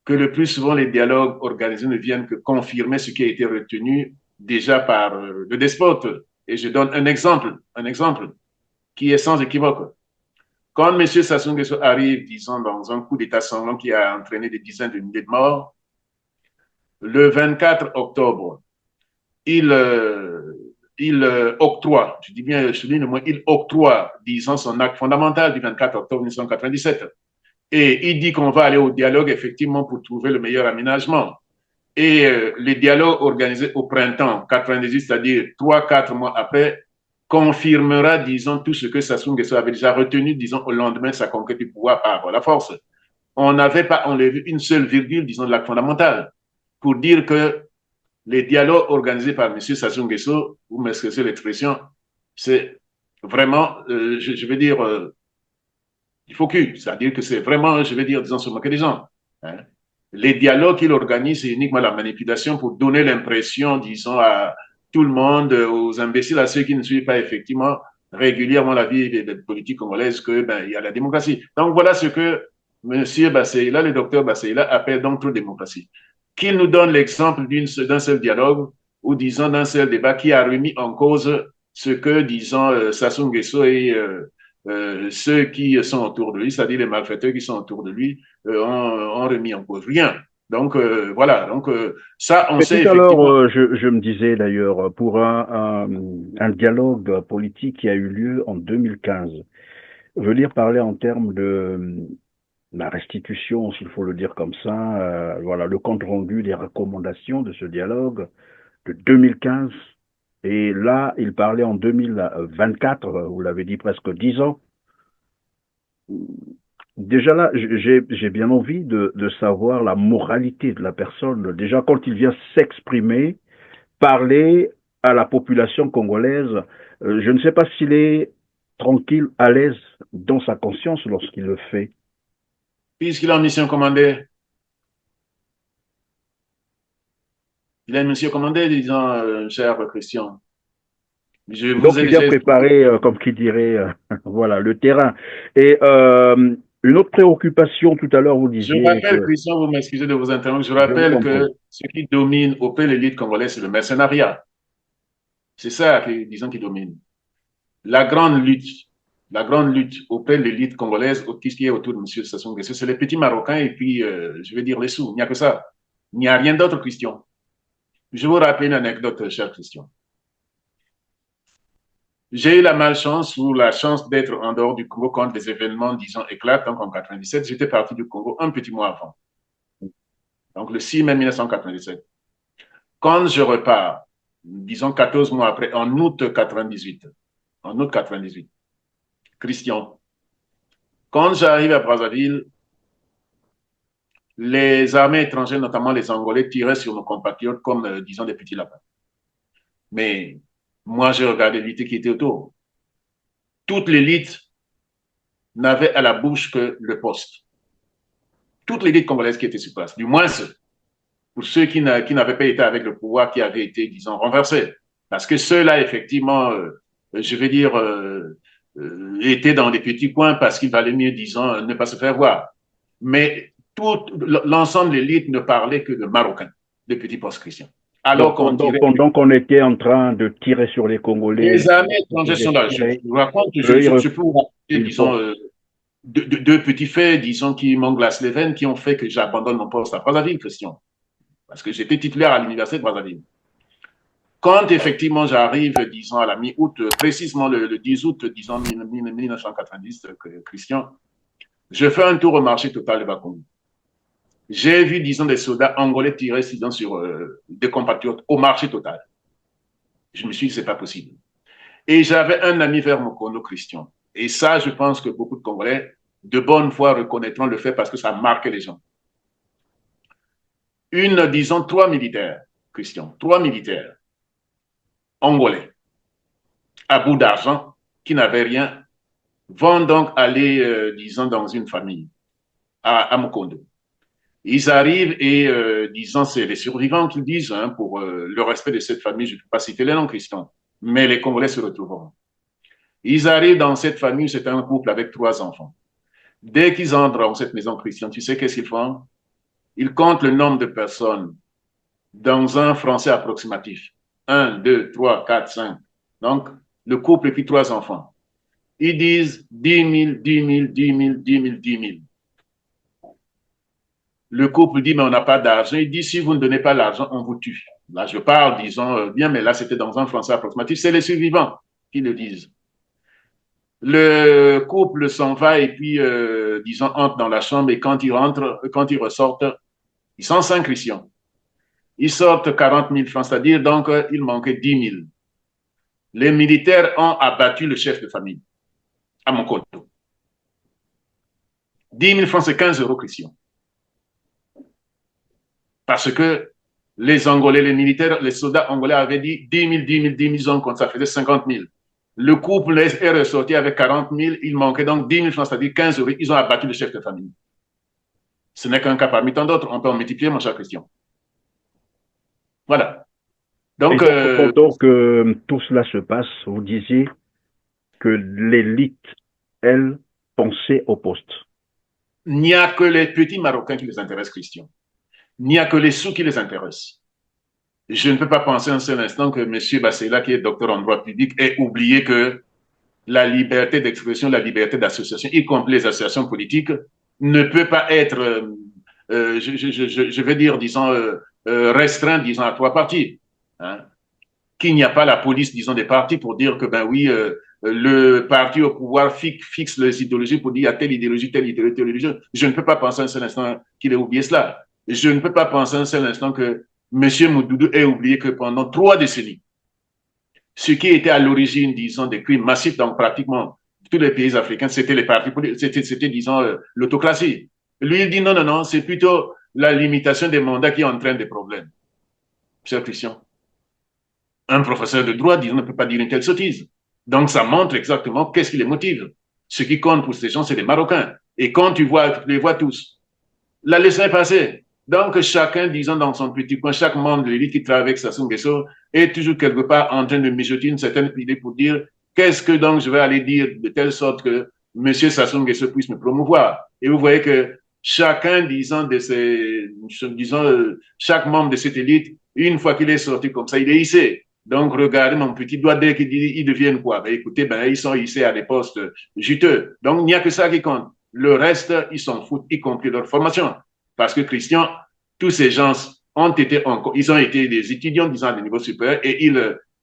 que le plus souvent les dialogues organisés ne viennent que confirmer ce qui a été retenu déjà par le despote. Et je donne un exemple qui est sans équivoque. Quand M. Sassou Nguesso arrive, disons, dans un coup d'État sanglant qui a entraîné des dizaines de milliers de morts, le 24 octobre, il, octroie, je dis bien, je souligne le mot, il octroie, disons, son acte fondamental du 24 octobre 1997. Et il dit qu'on va aller au dialogue, effectivement, pour trouver le meilleur aménagement. Et les dialogues organisés au printemps 98, c'est-à-dire 3-4 mois après, confirmera, disons, tout ce que Sassou Nguesso avait déjà retenu, disons, au lendemain de sa conquête du pouvoir par la force. On n'avait pas enlevé une seule virgule, disons, de l'acte fondamental, pour dire que les dialogues organisés par M. Sassou Nguesso, vous m'excusez l'expression, c'est vraiment, je vais dire, il faut que, c'est-à-dire que c'est vraiment, je vais dire, disons, se moquer des gens. Hein. Les dialogues qu'il organise, c'est uniquement la manipulation pour donner l'impression, disons, à tout le monde, aux imbéciles, à ceux qui ne suivent pas effectivement régulièrement la vie des politiques congolaises, que ben, il y a la démocratie. Donc voilà ce que M. Basseila, le docteur Basseila, appelle donc trop démocratie. Qu'il nous donne l'exemple d'un seul dialogue ou disons d'un seul débat qui a remis en cause ce que, disons, Sassou Nguesso et ceux qui sont autour de lui, c'est-à-dire les malfaiteurs qui sont autour de lui, ont remis en cause rien. Donc voilà, donc ça, on Mais sait tout à l'heure, effectivement. je me disais d'ailleurs, pour un dialogue politique qui a eu lieu en 2015, venir parler en termes de la restitution, s'il faut le dire comme ça, voilà, le compte rendu des recommandations de ce dialogue de 2015, Et là, il parlait en 2024, vous l'avez dit, presque 10 ans. Déjà là, j'ai bien envie de savoir la moralité de la personne. Déjà, quand il vient s'exprimer, parler à la population congolaise, je ne sais pas s'il est tranquille, à l'aise dans sa conscience lorsqu'il le fait. Puisqu'il a une mission commandée, il a une mission commandée, disons, cher Christian. Je Donc, vous ai il vient déjà expliqué. préparer, comme qui dirait, voilà, le terrain. Et une autre préoccupation, tout à l'heure, vous Je disiez rappelle, que, Christian, vous m'excusez de vous interrompre, je je vous rappelle en que prie. ce qui domine au pays l'élite congolaise, c'est le mercenariat. C'est ça, disons, qui domine. La grande lutte, la grande lutte auprès de l'élite congolaise, qui est autour de M. Sassou Nguesso, c'est les petits Marocains et puis, je vais dire, les sous. Il n'y a que ça. Il n'y a rien d'autre, Christian. Je vous rappelle une anecdote, cher Christian. J'ai eu la malchance ou la chance d'être en dehors du Congo quand des événements, disons, éclatent. Donc, en 97, j'étais parti du Congo un petit mois avant. Donc, le 6 mai 1997. Quand je repars, disons 14 mois après, en août 98, en août 98, Christian, quand j'arrive à Brazzaville, les armées étrangères, notamment les Angolais, tiraient sur nos compatriotes comme, disons, des petits lapins. Mais moi, j'ai regardé l'élite qui était autour. Toute l'élite n'avait à la bouche que le poste. Toute l'élite congolaise qui était sur place, du moins pour ceux qui n'avaient pas été avec le pouvoir, qui avait été, disons, renversé. Parce que ceux-là, effectivement, je vais dire, étaient dans des petits coins parce qu'il valait mieux, disons, ne pas se faire voir. Mais tout l'ensemble de l'élite ne parlait que de Marocains, de petits post-chrétiens. Alors Donc, qu'on tirait. pendant qu'on était en train de tirer sur les Congolais, Les armées on étrangères faisait sont là. Je tirer, vous raconte, eux, je peux vous raconter, ils disons, font. deux petits faits, disons, qui m'englacent les veines, qui ont fait que j'abandonne mon poste à Brazzaville, Christian. Parce que j'étais titulaire à l'université de Brazzaville. Quand effectivement j'arrive, disons, à la mi-août, précisément le 10 août, disons, 1990, Christian, je fais un tour au marché total de Bakoum. J'ai vu, disons, des soldats angolais tirer, disons, sur des compatriotes au marché total. Je me suis dit, c'est pas possible. Et j'avais un ami vers Mokono, Christian. Et ça, je pense que beaucoup de Congolais, de bonne foi, reconnaîtront le fait parce que ça marque les gens. Disons, 3 militaires, Christian, 3 militaires angolais, à bout d'argent, qui n'avaient rien, vont donc aller, disons, dans une famille, à Mokondo. Ils arrivent et, disons, c'est les survivants qui disent, hein, pour le respect de cette famille, je ne peux pas citer les noms, Christian, mais les Congolais se retrouveront. Ils arrivent dans cette famille, c'est un couple avec 3 enfants. Dès qu'ils entrent dans cette maison chrétienne, tu sais qu'est-ce qu'ils font? Ils comptent le nombre de personnes dans un français approximatif. 1, 2, 3, 4, 5. Donc, le couple et puis 3 enfants. Ils disent 10 000, 10 000, 10 000, 10 000, 10 000. Le couple dit, mais on n'a pas d'argent. Il dit, si vous ne donnez pas l'argent, on vous tue. Là, je parle, disons, bien, mais là, c'était dans un français approximatif. C'est les survivants qui le disent. Le couple s'en va et puis, disons, entre dans la chambre et quand ils rentrent, quand ils ressortent, ils sont 5 Christians. Ils sortent 40 000 francs, c'est-à-dire, donc, il manquait 10 000. Les militaires ont abattu le chef de famille, à mon compte. 10 000 francs, c'est 15 euros, Christian. Parce que les Angolais, les militaires, les soldats angolais avaient dit 10 000, 10 000, 10 000 hommes, ça faisait 50 000. Le couple est ressorti avec 40 000, il manquait donc 10 000 francs, c'est-à-dire 15 euros. Ils ont abattu le chef de famille. Ce n'est qu'un cas parmi tant d'autres. On peut en multiplier, mon cher Christian. Voilà. Et Donc, donc, pendant que tout cela se passe, vous disiez que l'élite, elle, pensait au poste. il n'y a que les petits Marocains qui les intéressent, Christian. Il n'y a que les sous qui les intéressent. Je ne peux pas penser un seul instant que M. Bassela, qui est docteur en droit public, ait oublié que la liberté d'expression, la liberté d'association, y compris les associations politiques, ne peut pas être, je vais dire, disons, restreinte, disons, à 3 partis. Hein? Qu'il n'y a pas la police, disons, des partis pour dire que, ben oui, le parti au pouvoir fixe les idéologies pour dire il y a telle idéologie, telle idéologie. Je ne peux pas penser un seul instant qu'il ait oublié cela. Je ne peux pas penser un seul instant que M. Moudoudou ait oublié que pendant 3 décennies, Ce qui était à l'origine, disons, des crimes massifs dans pratiquement tous les pays africains, c'était les partis politiques, c'était, disons, l'autocratie. Lui, il dit non, non, non, c'est plutôt la limitation des mandats qui entraîne des problèmes. Cher Christian, un professeur de droit, disons, ne peut pas dire une telle sottise. Donc, ça montre exactement qu'est-ce qui les motive. Ce qui compte pour ces gens, c'est les Marocains. Et quand tu les vois tous, la leçon est passée. Donc, chacun, disons, dans son petit coin, chaque membre de l'élite qui travaille avec Sassou Nguesso est toujours quelque part en train de mijoter une certaine idée pour dire qu'est-ce que donc je vais aller dire de telle sorte que M. Sassou Nguesso puisse me promouvoir. Et vous voyez que chacun, disons, chaque membre de cette élite, une fois qu'il est sorti comme ça, il est hissé. Donc, regardez mon petit doigt, dès qu'ils deviennent quoi? Ben, écoutez, ben, ils sont hissés à des postes juteux. Donc, il n'y a que ça qui compte. Le reste, ils s'en foutent, y compris leur formation. Parce que Christian, tous ces gens ils ont été des étudiants, disons, à des niveaux supérieurs, et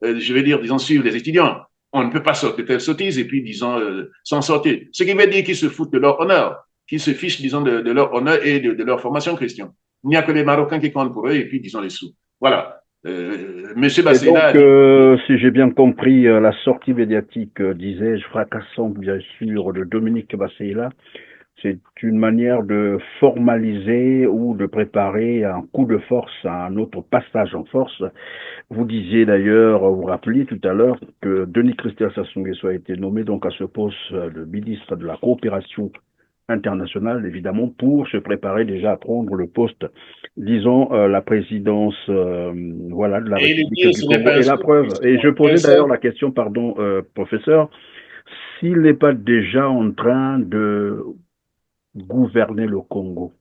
je vais dire, disons, suivent les étudiants. On ne peut pas sortir de telle sottise et puis, disons, s'en sortir. Ce qui veut dire qu'ils se foutent de leur honneur, qu'ils se fichent, disons, de leur honneur et de leur formation, Christian. Il n'y a que les Marocains qui comptent pour eux et puis, disons, les sous. Voilà. Monsieur Bassela. Donc, si j'ai bien compris, la sortie médiatique, disais-je, fracassante, bien sûr, de Dominique Bassela, c'est une manière de formaliser ou de préparer un coup de force, un autre passage en force. Vous disiez d'ailleurs, vous rappeliez tout à l'heure que Denis Christian Sassou Nguesso a été nommé donc à ce poste de ministre de la coopération internationale, évidemment, pour se préparer déjà à prendre le poste, disons, la présidence, voilà, de la République du Congo. Et la preuve, et je posais d'ailleurs la question, pardon, professeur, s'il n'est pas déjà en train de gouverner le Congo.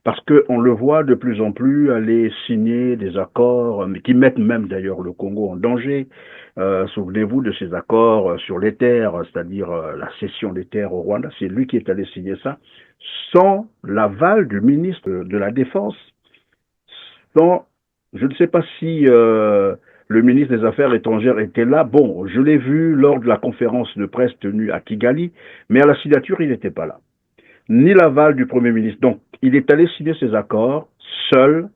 Parce qu'on le voit de plus en plus aller signer des accords, mais qui mettent même d'ailleurs le Congo en danger. Souvenez-vous de ces accords sur les terres, c'est-à-dire la cession des terres au Rwanda. C'est lui qui est allé signer ça, sans l'aval du ministre de la Défense. Sans, je ne sais pas si le ministre des Affaires étrangères était là. Bon, je l'ai vu lors de la conférence de presse tenue à Kigali, mais à la signature, il n'était pas là. Ni l'aval du Premier ministre. Donc, il est allé signer ces accords, seul,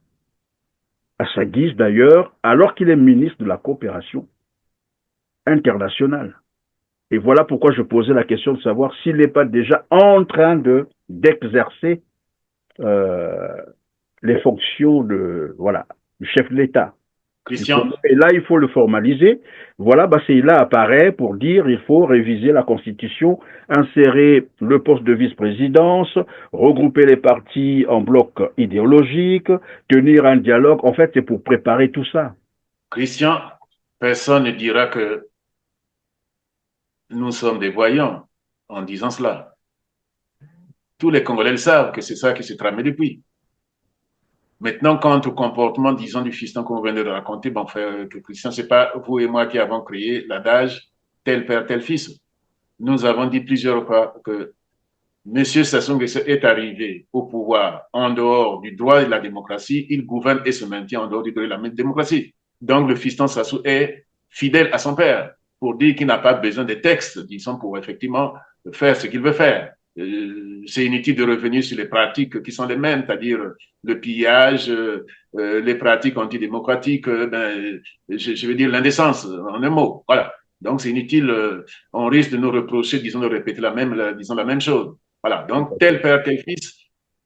à sa guise d'ailleurs, alors qu'il est ministre de la coopération internationale. Et voilà pourquoi je posais la question de savoir s'il n'est pas déjà en train d'exercer les fonctions du chef de l'État. Christian. Et là, il faut le formaliser. Voilà, Bassela apparaît pour dire il faut réviser la Constitution, insérer le poste de vice-présidence, regrouper les partis en bloc idéologique, tenir un dialogue. En fait, c'est pour préparer tout ça. Christian, personne ne dira que nous sommes des voyants en disant cela. Tous les Congolais le savent que c'est ça qui s'est tramé depuis. Maintenant, quant au comportement, disons, du fiston qu'on vient de raconter, bon, frère Christian, c'est pas vous et moi qui avons créé l'adage tel père, tel fils. Nous avons dit plusieurs fois que M. Sassou Nguesso est arrivé au pouvoir en dehors du droit et de la démocratie. Il gouverne et se maintient en dehors du droit et de la démocratie. Donc, le fiston Sassou est fidèle à son père pour dire qu'il n'a pas besoin de textes, disons, pour effectivement faire ce qu'il veut faire. C'est inutile de revenir sur les pratiques qui sont les mêmes, c'est-à-dire le pillage, les pratiques antidémocratiques, je veux dire l'indécence, en un mot. Voilà. Donc, c'est inutile, on risque de nous reprocher, disons, de répéter la même chose. Voilà. Donc, tel père, tel fils,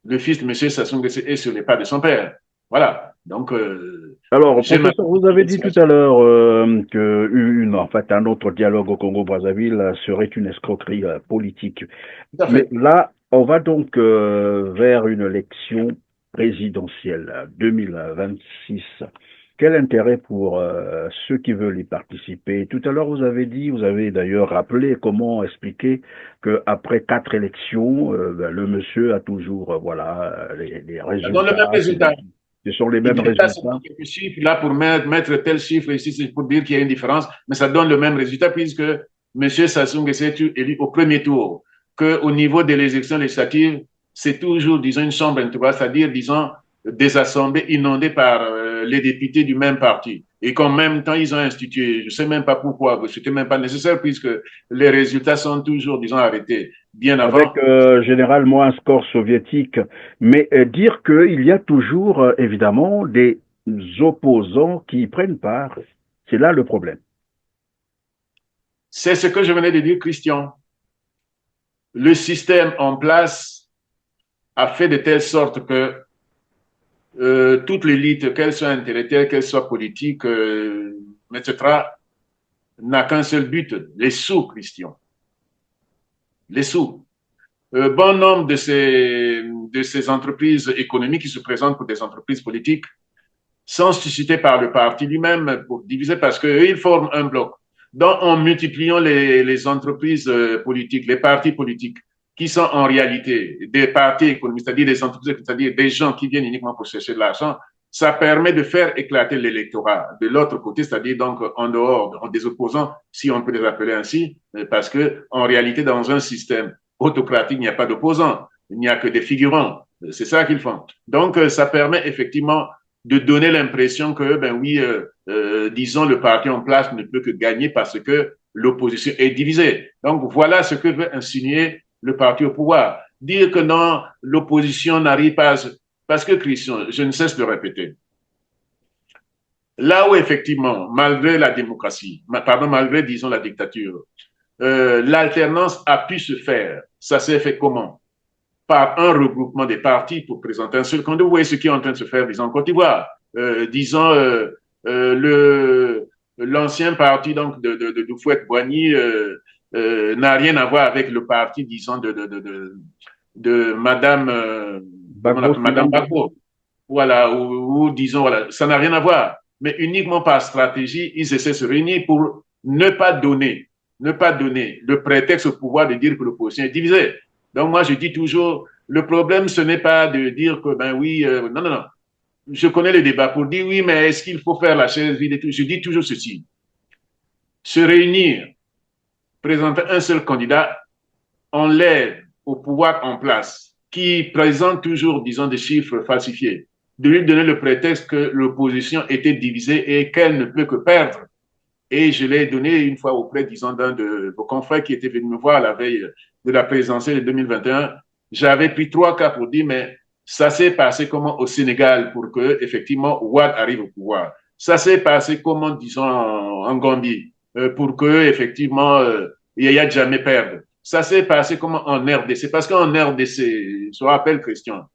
le fils de M. Sassou Nguesso est sur les pas de son père. Voilà. Donc, alors, professeur, vous avez dit tout à l'heure un autre dialogue au Congo-Brazzaville serait une escroquerie politique. Mais là, on va donc vers une élection présidentielle 2026. Quel intérêt pour ceux qui veulent y participer? Tout à l'heure, vous avez d'ailleurs rappelé comment expliquer qu'après 4 élections, le monsieur a toujours, les résultats. Ça donne le même résultat. Ce sont les mêmes résultats. Quelques chiffres là pour mettre tel chiffre ici, c'est pour dire qu'il y a une différence, mais ça donne le même résultat puisque M. Sassou Nguesso est élu au premier tour. Qu'au niveau des élections législatives, c'est toujours, disons, une chambre intégrale, c'est-à-dire, disons, des assemblées inondées par les députés du même parti. Et qu'en même temps, ils ont institué, je ne sais même pas pourquoi, c'était même pas nécessaire puisque les résultats sont toujours, disons, arrêtés bien avant. Avec généralement un score soviétique. Mais dire qu'il y a toujours, évidemment, des opposants qui y prennent part, c'est là le problème. C'est ce que je venais de dire, Christian. Le système en place a fait de telle sorte que toute l'élite, qu'elle soit intellectuelle, qu'elle soit politique, etc., n'a qu'un seul but, les sous, Christian. Les sous. Bon nombre de ces entreprises économiques qui se présentent pour des entreprises politiques sont suscitées par le parti lui-même pour diviser parce qu'ils forment un bloc. Donc, en multipliant les entreprises politiques, les partis politiques, qui sont en réalité des partis économiques, c'est-à-dire des entreprises, c'est-à-dire des gens qui viennent uniquement pour chercher de l'argent, ça permet de faire éclater l'électorat. De l'autre côté, c'est-à-dire donc en dehors des opposants, si on peut les appeler ainsi, parce que en réalité, dans un système autocratique, il n'y a pas d'opposants, il n'y a que des figurants. C'est ça qu'ils font. Donc, ça permet effectivement de donner l'impression que, ben oui, disons, le parti en place ne peut que gagner parce que l'opposition est divisée. Donc, voilà ce que veut insinuer le parti au pouvoir. Dire que non, l'opposition n'arrive pas, parce que, Christian, je ne cesse de répéter, là où effectivement, malgré la démocratie, pardon, malgré, disons, la dictature, l'alternance a pu se faire. Ça s'est fait comment? Par un regroupement des partis pour présenter un seul candidat. Vous voyez ce qui est en train de se faire, disons, en Côte d'Ivoire. Disons, l'ancien parti donc de Houphouët-Boigny n'a rien à voir avec le parti, disons, de Madame, Madame Gbagbo. Voilà, ou disons, voilà, ça n'a rien à voir. Mais uniquement par stratégie, ils essaient de se réunir pour ne pas donner le prétexte au pouvoir de dire que l'opposition est divisée. Donc moi, je dis toujours, le problème, ce n'est pas de dire que, ben oui, non, non, non. Je connais les débats pour dire, oui, mais est-ce qu'il faut faire la chaise vide et tout? Je dis toujours ceci. Se réunir, présenter un seul candidat, enlève au pouvoir en place, qui présente toujours, disons, des chiffres falsifiés, de lui donner le prétexte que l'opposition était divisée et qu'elle ne peut que perdre. Et je l'ai donné une fois auprès, disons, d'un de vos confrères qui était venu me voir la veille de la présidentielle de 2021. J'avais pris 3 cas pour dire, mais ça s'est passé comment au Sénégal pour que, effectivement, Ouad arrive au pouvoir? Ça s'est passé comment, disons, en Gambie pour que, effectivement, Yaya Jammeh perde? Ça s'est passé comment en RDC? Parce qu'en RDC, je rappelle, Christian,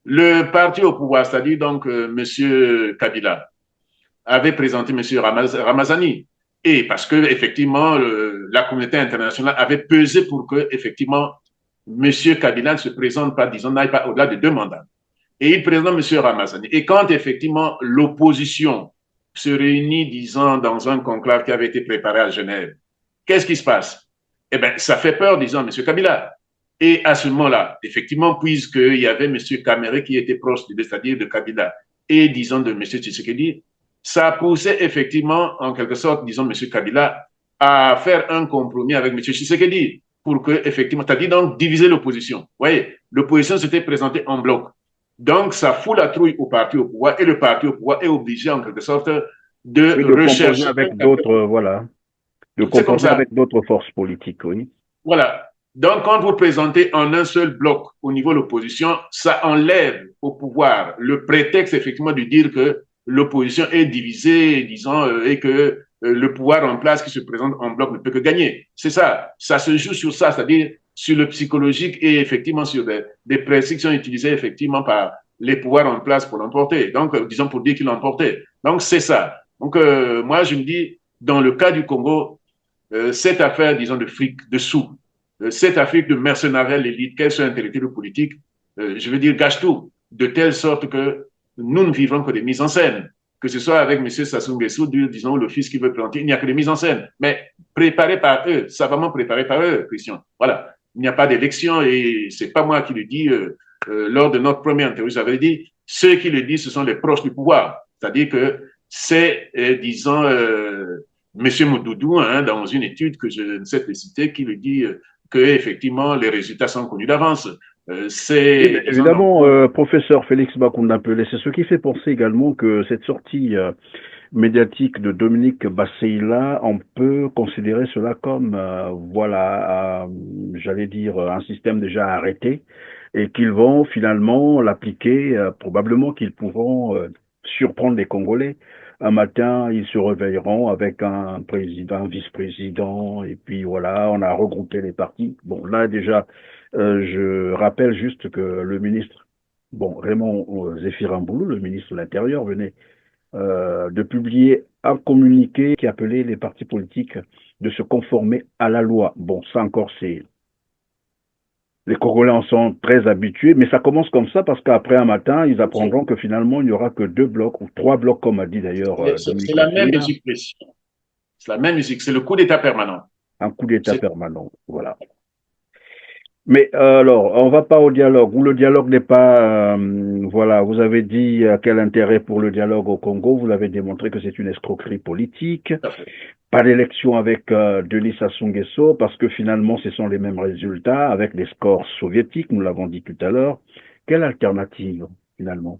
le parti au pouvoir, c'est-à-dire donc Monsieur Kabila, avait présenté M. Ramazani. Et parce que, effectivement, la communauté internationale avait pesé pour que, effectivement, M. Kabila ne se présente pas, disons, n'aille pas au-delà de 2 mandats. Et il présente M. Ramazani. Et quand, effectivement, l'opposition se réunit, disons, dans un conclave qui avait été préparé à Genève, qu'est-ce qui se passe? Eh bien, ça fait peur, disons, M. Kabila. Et à ce moment-là, effectivement, puisqu'il y avait M. Kamere qui était proche, c'est-à-dire de Kabila, et, disons, de M. Tshisekedi, ça poussait effectivement, en quelque sorte, disons, M. Kabila, à faire un compromis avec M. Tshisekedi pour que, effectivement, c'est-à-dire donc diviser l'opposition. Vous voyez, l'opposition s'était présentée en bloc. Donc, ça fout la trouille au parti au pouvoir et le parti au pouvoir est obligé, en quelque sorte, de rechercher. Avec d'autres, voilà. De composer avec d'autres forces politiques, oui. Voilà. Donc, quand vous présentez en un seul bloc au niveau de l'opposition, ça enlève au pouvoir le prétexte, effectivement, de dire que l'opposition est divisée, disons, et que le pouvoir en place qui se présente en bloc ne peut que gagner. C'est ça. Ça se joue sur ça, c'est-à-dire sur le psychologique et effectivement sur des principes qui sont utilisés effectivement par les pouvoirs en place pour l'emporter. Donc, disons, pour dire qu'ils l'ont emporté. Donc, c'est ça. Donc, moi, je me dis, dans le cas du Congo, cette affaire, disons, de fric, de sous, cette affaire de mercenariat, l'élite, qu'elle soit intellectuelle ou politique, je veux dire, gâche tout, de telle sorte que nous ne vivrons que des mises en scène. Que ce soit avec M. Sassou Nguesso, disons, le fils qui veut planter, il n'y a que des mises en scène. Mais préparées par eux, savamment préparées par eux, Christian. Voilà. Il n'y a pas d'élection et c'est pas moi qui le dis. Lors de notre première interview, j'avais dit, ceux qui le disent, ce sont les proches du pouvoir. C'est-à-dire que c'est, disons, M. Moudoudou, hein, dans une étude que je ne sais pas citer, qui le dit que effectivement les résultats sont connus d'avance. C'est évidemment, professeur Félix Bakunda-Pelé, c'est ce qui fait penser également que cette sortie médiatique de Dominique Basseila, on peut considérer cela comme, voilà, j'allais dire, un système déjà arrêté et qu'ils vont finalement l'appliquer, probablement qu'ils pourront surprendre les Congolais un matin, ils se réveilleront avec un président, un vice-président, et puis voilà, on a regroupé les partis. Bon, là déjà, je rappelle juste que le ministre, bon, Raymond Zéphir-Amboulou, le ministre de l'Intérieur, venait de publier un communiqué qui appelait les partis politiques de se conformer à la loi. Bon, ça encore, c'est les Congolais en sont très habitués, mais ça commence comme ça parce qu'après un matin, ils apprendront que finalement, il n'y aura que 2 blocs ou 3 blocs, comme a dit d'ailleurs C'est Dominique la même Lassouina, musique, c'est la même musique, c'est le coup d'État permanent. un coup d'État C'est permanent. Voilà. Mais alors, on va pas au dialogue, où le dialogue n'est pas... voilà, vous avez dit quel intérêt pour le dialogue au Congo, vous avez démontré que c'est une escroquerie politique. tout à fait. Pas d'élection avec Denis Sassou Nguesso, parce que finalement, ce sont les mêmes résultats avec les scores soviétiques, nous l'avons dit tout à l'heure. Quelle alternative, finalement,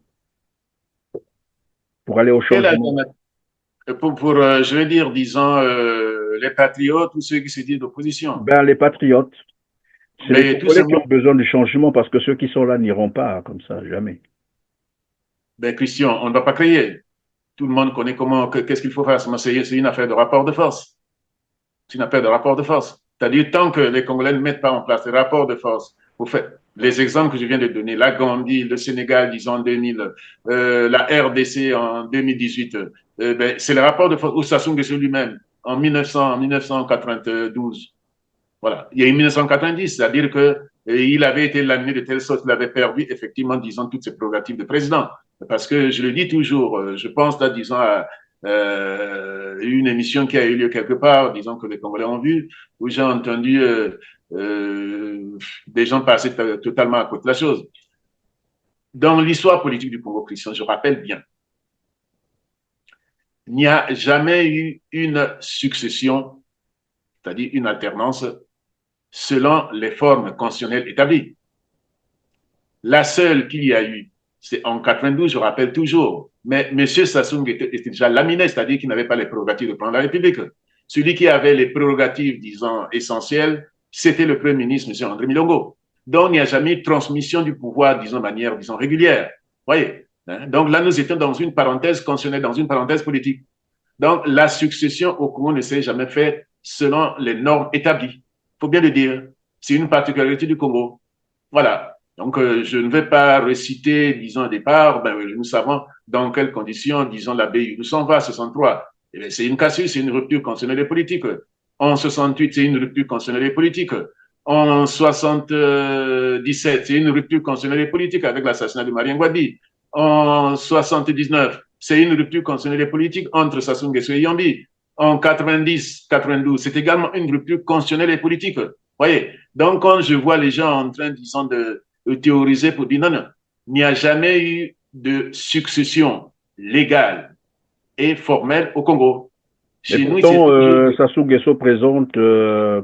pour aller au Quelle changement? alternative pour je vais dire, disons, les patriotes ou ceux qui se disent d'opposition? Ben, les patriotes. C'est les Mais tout Congolais qui simplement, ont besoin du changement, parce que ceux qui sont là n'iront pas comme ça, jamais. ben, Christian, on ne va pas créer. Tout le monde connaît qu'est-ce qu'il faut faire. C'est une affaire de rapport de force. C'est une affaire de rapport de force. C'est-à-dire, tant que les Congolais ne mettent pas en place des rapports de force, pour faire les exemples que je viens de donner, la Gambie, le Sénégal, disons, en 2000, la RDC en 2018, ben, c'est le rapport de force, ou Sassou Nguesso lui-même, en 1992. Voilà. Il y a eu 1990, c'est-à-dire que il avait été laminé de telle sorte qu'il avait perdu, effectivement, disons, toutes ses prérogatives de président. Parce que je le dis toujours, je pense là, disons, à une émission qui a eu lieu quelque part, disons que les Congolais ont vu, où j'ai entendu des gens passer totalement à côté de la chose. Dans l'histoire politique du Congo Christian, je rappelle bien, il n'y a jamais eu une succession, c'est-à-dire une alternance, selon les formes constitutionnelles établies. La seule qu'il y a eu, c'est en 92, je rappelle toujours. Mais M. Sassou était déjà laminé, c'est-à-dire qu'il n'avait pas les prérogatives de prendre la République. Celui qui avait les prérogatives, disons, essentielles, c'était le Premier ministre, M. André Milongo. Donc, il n'y a jamais eu de transmission du pouvoir, disons, de manière, disons, régulière. Voyez. Donc là, nous étions dans une parenthèse constitutionnelle, dans une parenthèse politique. Donc, la succession au Congo ne s'est jamais faite selon les normes établies. Il faut bien le dire. C'est une particularité du Congo. Voilà. Donc, je ne vais pas réciter, disons, au départ, ben, nous savons dans quelles conditions, disons, l'abbé nous s'en va, 63. C'est une cassure, c'est une rupture constitutionnelle et politique. En 68, c'est une rupture constitutionnelle et politique. En 77, c'est une rupture constitutionnelle et politique avec l'assassinat de Marien Ngouabi. En 79, c'est une rupture constitutionnelle et politique entre Sassou Nguesso et Yambi. En 90, 92, c'est également une rupture constitutionnelle et politique. Voyez. Donc, quand je vois les gens en train, disons, de théoriser pour dire non, non, il n'y a jamais eu de succession légale et formelle au Congo. Mais Chez nous, c'est pourtant, toujours... Sassou Nguesso présente, je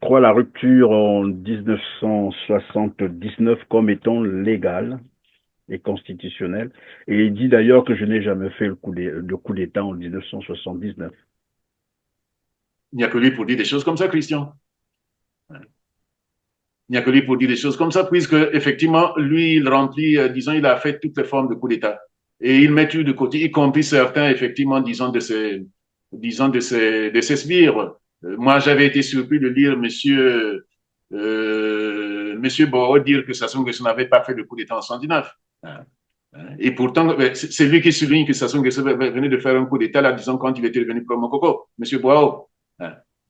crois, la rupture en 1979 comme étant légale et constitutionnelle. Et il dit d'ailleurs que je n'ai jamais fait le coup d'État en 1979. Il n'y a que lui pour dire des choses comme ça, Christian. Il n'y a que lui pour dire des choses comme ça, puisque effectivement, lui, il remplit, disons, il a fait toutes les formes de coup d'État. Et il met tout de côté, y compris certains, effectivement, disons, de ses sbires. Moi, j'avais été surpris de lire monsieur Boho dire que Sassou Nguesso n'avait pas fait de coup d'État en 1979. Et pourtant, c'est lui qui souligne que Sassou Nguesso venait de faire un coup d'État, là, disons, quand il était devenu Promo Coco, monsieur Boho,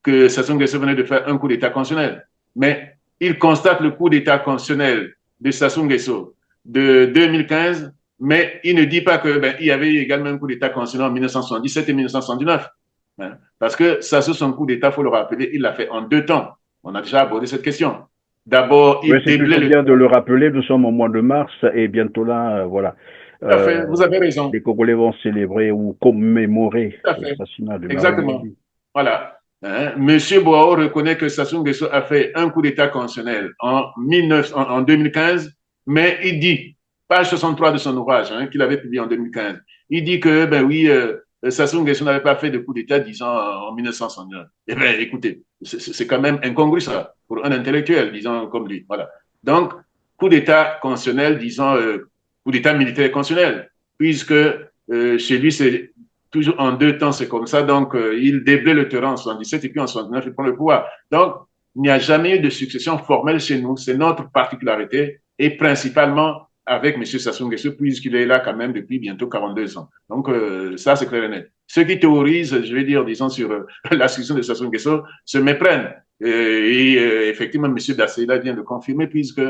que Sassou Nguesso venait de faire un coup d'État constitutionnel. Mais il constate le coup d'État constitutionnel de Sassou Nguesso de 2015, mais il ne dit pas que il y avait eu également un coup d'État constitutionnel en 1977 et 1979. Parce que Sassou, son coup d'État, il faut le rappeler, il l'a fait en 2 temps. On a déjà abordé cette question. D'abord, Oui, il c'est déblaye toujours le... bien de le rappeler. Nous sommes au mois de mars et bientôt là, voilà. Tout à fait, vous avez raison. Les Congolais vont célébrer ou commémorer Tout à fait. l'assassinat de Marien Exactement. Ngouabi. Voilà. Monsieur Boao reconnaît que Sassou Nguesso a fait un coup d'État constitutionnel en 2015, mais il dit, page 63 de son ouvrage, qu'il avait publié en 2015, il dit que, ben oui, Sassou Nguesso n'avait pas fait de coup d'État, disons, en 1969. Eh bien, écoutez, c'est quand même incongru, ça, pour un intellectuel, disons, comme lui. Voilà. Donc, coup d'État constitutionnel, disons, coup d'État militaire constitutionnel, puisque chez lui, c'est toujours en 2 temps, c'est comme ça. Donc, il déblaye le terrain en 77 et puis en 79, il prend le pouvoir. Donc, il n'y a jamais eu de succession formelle chez nous. C'est notre particularité et principalement avec M. Sassou Nguesso, puisqu'il est là quand même depuis bientôt 42 ans. Donc, ça, c'est clair et net. Ceux qui théorisent, je vais dire, disons, sur la succession de Sassou Nguesso, se méprennent. Effectivement, M. Dasseila vient de confirmer, puisque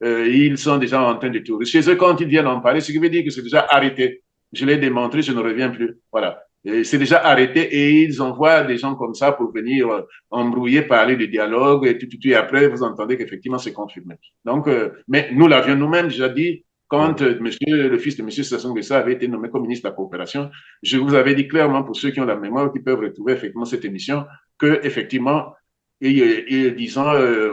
ils sont déjà en train de théoriser. Chez eux, quand ils viennent en parler, ce qui veut dire que c'est déjà arrêté. Je l'ai démontré, je ne reviens plus. Voilà. C'est déjà arrêté et ils envoient des gens comme ça pour venir embrouiller, parler de dialogue et tout, et après, vous entendez qu'effectivement, c'est confirmé. Donc, mais nous l'avions nous-mêmes déjà dit quand le fils de M. Sassou Nguesso avait été nommé comme ministre de la coopération. Je vous avais dit clairement, pour ceux qui ont la mémoire, qui peuvent retrouver effectivement cette émission, que effectivement, disons,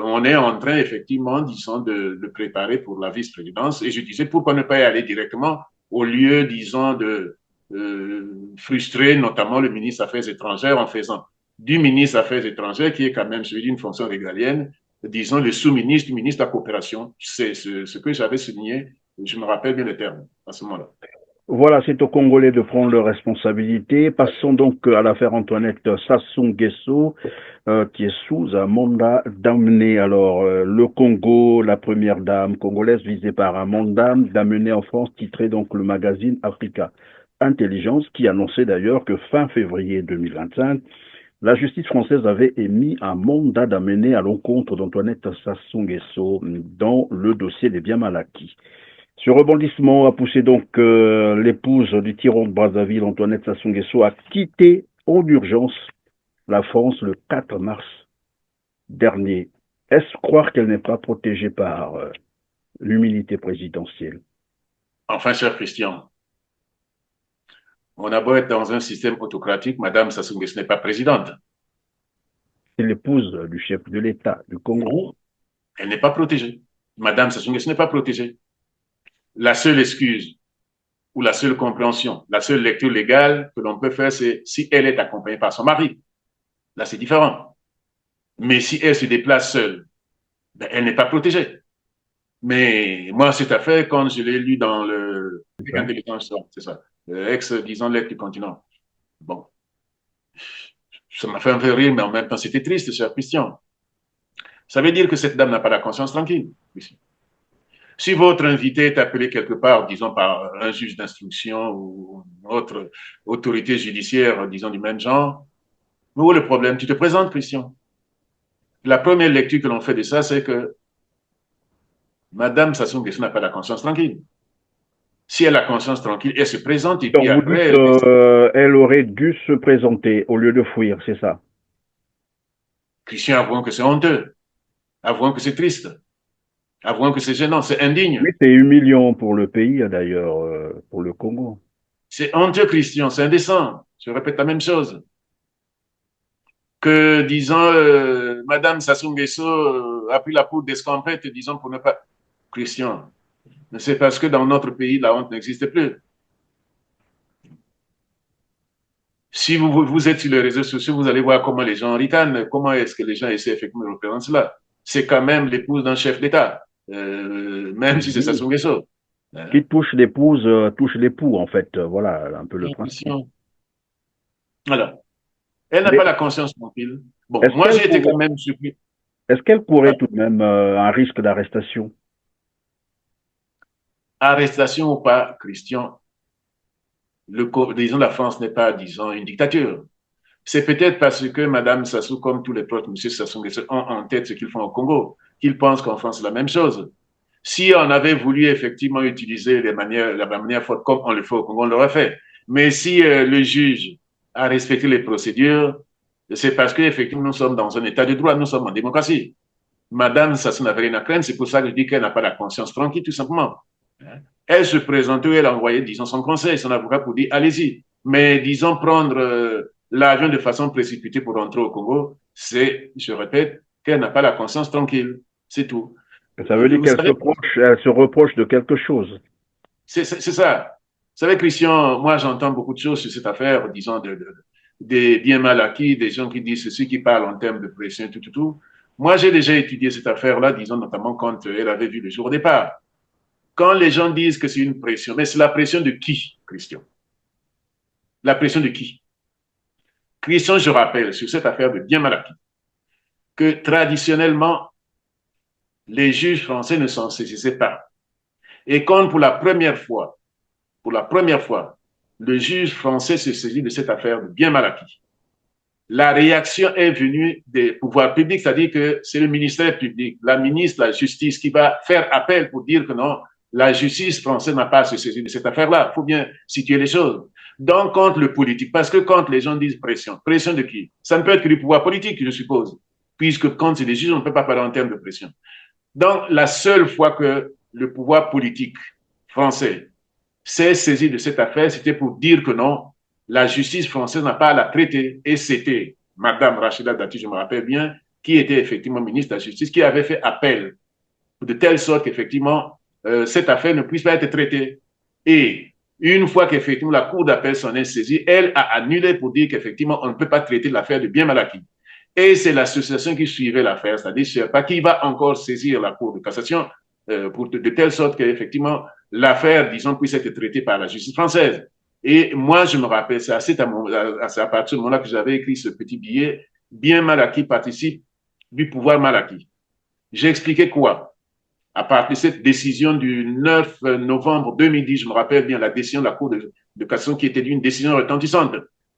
on est en train effectivement, disons, de préparer pour la vice-présidence. Et je disais, pourquoi ne pas y aller directement au lieu, disons, de frustrer notamment le ministre des Affaires étrangères en faisant du ministre des Affaires étrangères, qui est quand même celui d'une fonction régalienne, disons, le sous-ministre du ministre de la Coopération. C'est ce que j'avais souligné. Je me rappelle bien le terme à ce moment-là. Voilà, c'est aux Congolais de prendre leurs responsabilités. Passons donc à l'affaire Antoinette Sassou Nguesso, qui est sous un mandat d'amener alors le Congo, la première dame congolaise visée par un mandat d'amener en France, titré donc le magazine Africa Intelligence, qui annonçait d'ailleurs que fin février 2025, la justice française avait émis un mandat d'amener à l'encontre d'Antoinette Sassou Nguesso dans le dossier des biens mal acquis. Ce rebondissement a poussé donc l'épouse du tyran de Brazzaville, Antoinette Sassou Nguesso, à quitter en urgence la France le 4 mars dernier. Est-ce croire qu'elle n'est pas protégée par l'humilité présidentielle? Enfin, cher Christian, on a beau être dans un système autocratique, Madame Sassou Nguesso n'est pas présidente. C'est l'épouse du chef de l'État du Congo. Elle n'est pas protégée. Madame Sassou Nguesso n'est pas protégée. La seule excuse ou la seule compréhension, la seule lecture légale que l'on peut faire, c'est si elle est accompagnée par son mari. Là, c'est différent. Mais si elle se déplace seule, ben, elle n'est pas protégée. Mais moi, cette affaire, quand je l'ai lu dans le... C'est ça. Disons, l'Est du continent. Bon. Ça m'a fait un peu rire, mais en même temps, c'était triste, cher Christian. Ça veut dire que cette dame n'a pas la conscience tranquille. Si votre invité est appelé quelque part, disons par un juge d'instruction ou une autre autorité judiciaire, disons du même genre, où est le problème? Tu te présentes, Christian. La première lecture que l'on fait de ça, c'est que Madame Sassou Nguesso n'a pas la conscience tranquille. Si elle a la conscience tranquille, elle se présente et puis après... elle aurait dû se présenter au lieu de fuir, c'est ça? Christian, avouons que c'est honteux. Avouons que c'est triste. Avouons que c'est gênant, c'est indigne. Oui, c'est humiliant pour le pays, d'ailleurs, pour le Congo. C'est honteux, Christian, c'est indécent. Je répète la même chose. Que, disons, Madame Sassou Nguesso a pris la poudre d'escampette, disons, pour ne pas... Christian, c'est parce que dans notre pays, la honte n'existe plus. Si vous êtes sur les réseaux sociaux, vous allez voir comment les gens ricanent, comment est-ce que les gens essaient effectivement de représenter cela. C'est quand même l'épouse d'un chef d'État, même si c'est Sassou Nguesso. Qui touche l'épouse, touche l'époux, en fait. Voilà un peu le principe. Voilà. Elle n'a pas la conscience tranquille. Bon, moi, j'ai été quand même surpris. Est-ce qu'elle courait tout de même un risque d'arrestation? Arrestation ou pas, Christian, disons, la France n'est pas, disons, une dictature. C'est peut-être parce que Madame Sassou, comme tous les proches de M. Sassou Nguesso, ont en tête ce qu'ils font au Congo, qu'ils pensent qu'en France, c'est la même chose. Si on avait voulu effectivement utiliser la manière forte comme on le fait au Congo, on l'aurait fait. Mais si le juge a respecté les procédures, c'est parce qu'effectivement, nous sommes dans un état de droit, nous sommes en démocratie. Madame Sassou n'avait rien à craindre, c'est pour ça que je dis qu'elle n'a pas la conscience tranquille, tout simplement. Elle se présentait, elle a envoyé, disons, son conseil, son avocat pour dire, allez-y. Mais, disons, prendre l'avion de façon précipitée pour rentrer au Congo, c'est, je répète, qu'elle n'a pas la conscience tranquille. C'est tout. Ça veut dire qu'elle se reproche de quelque chose. C'est ça. Vous savez, Christian, moi, j'entends beaucoup de choses sur cette affaire, disons, des biens mal acquis, des gens qui disent ceci, qui parlent en termes de pression, tout. Moi, j'ai déjà étudié cette affaire-là, disons, notamment quand elle avait vu le jour au départ. Quand les gens disent que c'est une pression, mais c'est la pression de qui, Christian? La pression de qui? Christian, je rappelle, sur cette affaire de bien mal acquis, que traditionnellement, les juges français ne s'en saisissaient pas. Et quand pour la première fois, le juge français se saisit de cette affaire de bien mal acquis, la réaction est venue des pouvoirs publics, c'est-à-dire que c'est le ministère public, la ministre de la Justice qui va faire appel pour dire que non, la justice française n'a pas à se saisir de cette affaire-là. Il faut bien situer les choses. Donc, contre le politique, parce que quand les gens disent pression, pression de qui? Ça ne peut être que du pouvoir politique, je suppose, puisque quand c'est des juges, on ne peut pas parler en termes de pression. Donc, la seule fois que le pouvoir politique français s'est saisi de cette affaire, c'était pour dire que non, la justice française n'a pas à la traiter. Et c'était Madame Rachida Dati, je me rappelle bien, qui était effectivement ministre de la Justice, qui avait fait appel de telle sorte qu'effectivement, cette affaire ne puisse pas être traitée. Et une fois qu'effectivement la Cour d'appel s'en est saisie, elle a annulé pour dire qu'effectivement, on ne peut pas traiter l'affaire de bien mal acquis. Et c'est l'association qui suivait l'affaire, c'est-à-dire pas qui va encore saisir la Cour de cassation pour de telle sorte qu'effectivement l'affaire, disons, puisse être traitée par la justice française. Et moi, je me rappelle, c'est à partir de ce moment-là que j'avais écrit ce petit billet, bien mal acquis participe du pouvoir mal acquis. J'ai expliqué quoi? À partir de cette décision du 9 novembre 2010, je me rappelle bien la décision de la Cour de cassation qui était une décision retentissante,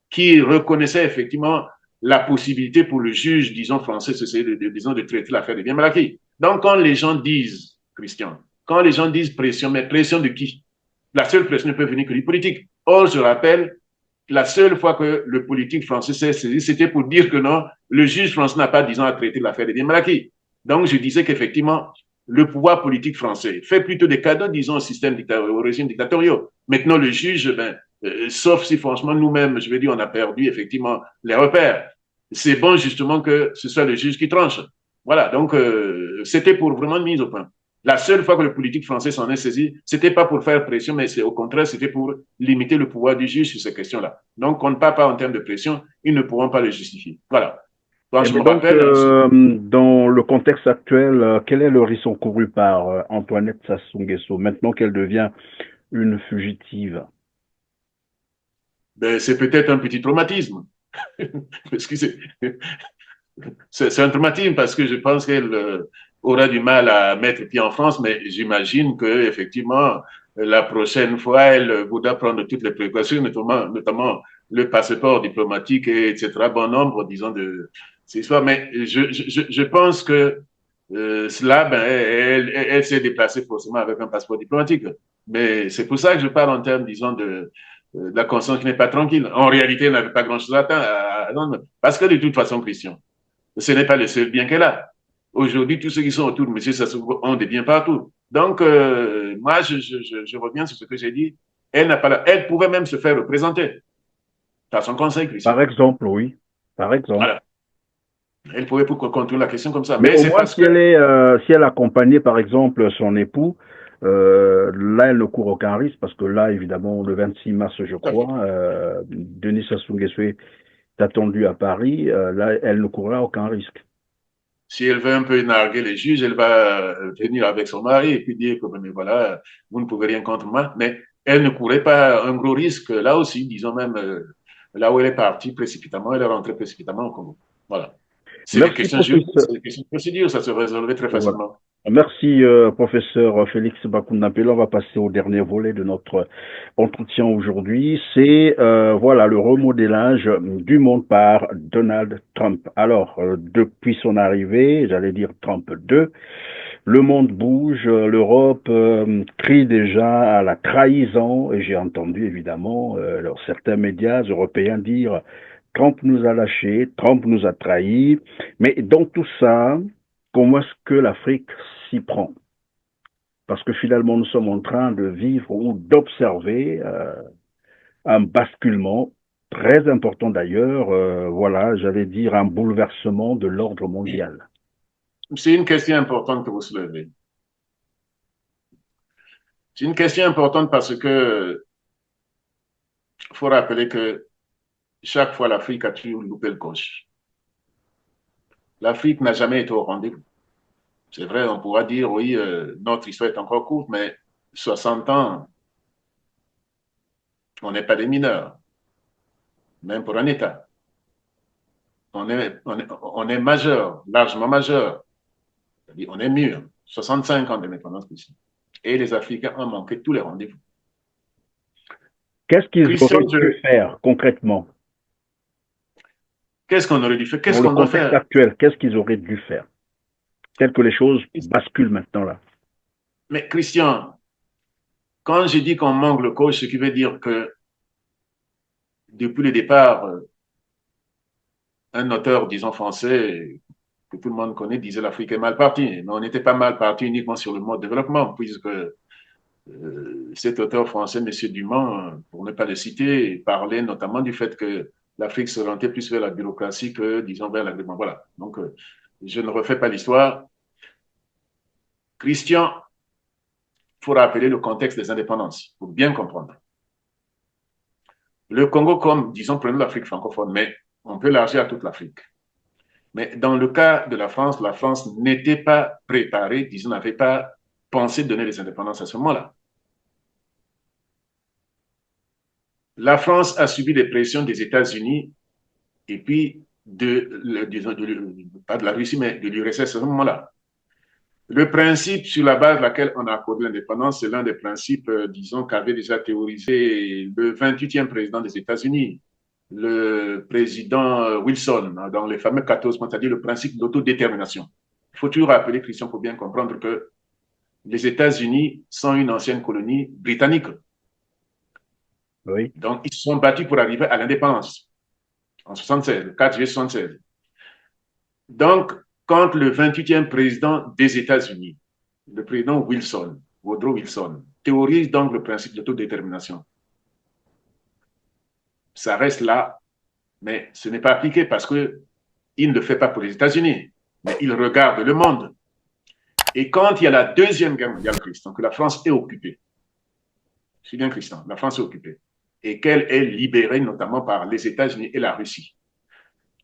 qui reconnaissait effectivement la possibilité pour le juge, disons, français, disons, de traiter l'affaire des biens mal acquis. Donc, quand les gens disent, Christian, quand les gens disent pression, mais pression de qui? La seule pression ne peut venir que du politique. Or, je rappelle, la seule fois que le politique français s'est saisi, c'était pour dire que non, le juge français n'a pas, disons, à traiter l'affaire des biens mal acquis. Donc, je disais qu'effectivement, le pouvoir politique français fait plutôt des cadeaux, disons, au régime dictatoriaux. Maintenant, le juge, sauf si franchement nous-mêmes, je veux dire, on a perdu effectivement les repères. C'est bon justement que ce soit le juge qui tranche. Voilà, donc c'était pour vraiment une mise au point. La seule fois que le politique français s'en est saisi, c'était pas pour faire pression, mais c'est au contraire, c'était pour limiter le pouvoir du juge sur ces questions-là. Donc, on ne parle pas en termes de pression, ils ne pourront pas le justifier. Voilà. Donc, je me rappelle, dans le contexte actuel, quel est le risque couru par Antoinette Sassou Nguesso maintenant qu'elle devient une fugitive? Ben, c'est peut-être un petit traumatisme. Parce que c'est un traumatisme parce que je pense qu'elle aura du mal à mettre pied en France, mais j'imagine que effectivement la prochaine fois, elle voudra prendre toutes les précautions, notamment le passeport diplomatique, et etc. Bon nombre, disons, de ces histoires. Mais je pense que cela, ben, elle s'est déplacée forcément avec un passeport diplomatique. Mais c'est pour ça que je parle en termes, disons, de la conscience qui n'est pas tranquille. En réalité, elle n'avait pas grand-chose à attendre. Parce que de toute façon, Christian, ce n'est pas le seul bien qu'elle a. Aujourd'hui, tous ceux qui sont autour de M. Sassou ont des biens partout. Donc, moi, je reviens sur ce que j'ai dit. Elle pouvait même se faire représenter par son conseil, Christian. Par exemple, oui. Par exemple. Voilà. Elle pouvait contrôler la question comme ça. Mais au moins, si elle accompagnait, par exemple, son époux, là, elle ne court aucun risque parce que là, évidemment, le 26 mars, je crois, Denis Sassou Nguesso est attendu à Paris. Là, elle ne courra aucun risque. Si elle veut un peu narguer les juges, elle va venir avec son mari et puis dire que mais voilà, vous ne pouvez rien contre moi. Mais elle ne courait pas un gros risque. Là aussi, disons même, là où elle est partie précipitamment, elle est rentrée précipitamment au Congo. Voilà. C'est des questions de procédure, ça se résolvait très facilement. Voilà. Merci, professeur Félix Bakuna-Bello. On va passer au dernier volet de notre entretien aujourd'hui. C'est voilà le remodélage du monde par Donald Trump. Alors, depuis son arrivée, j'allais dire Trump 2, le monde bouge, l'Europe crie déjà à la trahison, et j'ai entendu évidemment certains médias européens dire Trump nous a lâchés, Trump nous a trahis. Mais dans tout ça, comment est-ce que l'Afrique s'y prend? Parce que finalement, nous sommes en train de vivre ou d'observer un basculement très important d'ailleurs, voilà, j'allais dire un bouleversement de l'ordre mondial. C'est une question importante que vous soulevez. C'est une question importante parce que il faut rappeler que chaque fois l'Afrique a toujours loupé le coche. L'Afrique n'a jamais été au rendez-vous. C'est vrai, on pourra dire, oui, notre histoire est encore courte, mais 60 ans, on n'est pas des mineurs. même pour un État. On est majeur, largement majeur. On est mûr. 65 ans d'indépendance ici. Et les Africains ont manqué tous les rendez-vous. Qu'est-ce qu'ils Christian, auraient dû faire concrètement qu'est-ce qu'on aurait dû faire? Qu'est-ce dans le qu'on doit contexte faire? actuel? Qu'est-ce qu'ils auraient dû faire tel que les choses basculent maintenant là? Mais Christian, quand je dis qu'on manque le coach, ce qui veut dire que depuis le départ, un auteur, disons français, que tout le monde connaît, disait l'Afrique est mal partie. Mais on n'était pas mal parti uniquement sur le mode développement, puisque cet auteur français, M. Dumont, pour ne pas le citer, parlait notamment du fait que l'Afrique s'orientait plus vers la bureaucratie que, disons, vers l'agrément. Voilà. Donc, je ne refais pas l'histoire. Christian, il faut rappeler le contexte des indépendances, pour bien comprendre. Le Congo, comme, disons, prenons l'Afrique francophone, mais on peut élargir à toute l'Afrique. Mais dans le cas de la France n'était pas préparée, disons, n'avait pas pensé donner les indépendances à ce moment-là. La France a subi les pressions des États-Unis et puis pas de la Russie, mais de l'URSS à ce moment-là. Le principe sur la base de laquelle on a accordé l'indépendance, c'est l'un des principes, disons, qu'avait déjà théorisé le 28e président des États-Unis, le président Wilson, dans les fameux 14 points, c'est-à-dire le principe d'autodétermination. Il faut toujours rappeler, Christian, pour bien comprendre que les États-Unis sont une ancienne colonie britannique. Oui. Donc, ils se sont battus pour arriver à l'indépendance en 76, le 4 juillet 76. Donc, quand le 28e président des États-Unis, le président Wilson, Woodrow Wilson, théorise donc le principe d'autodétermination, ça reste là, mais ce n'est pas appliqué parce qu'il ne le fait pas pour les États-Unis, mais il regarde le monde. Et quand il y a la Deuxième Guerre mondiale, Christian, que la France est occupée, je suis bien Christian, la France est occupée, et qu'elle est libérée notamment par les États-Unis et la Russie.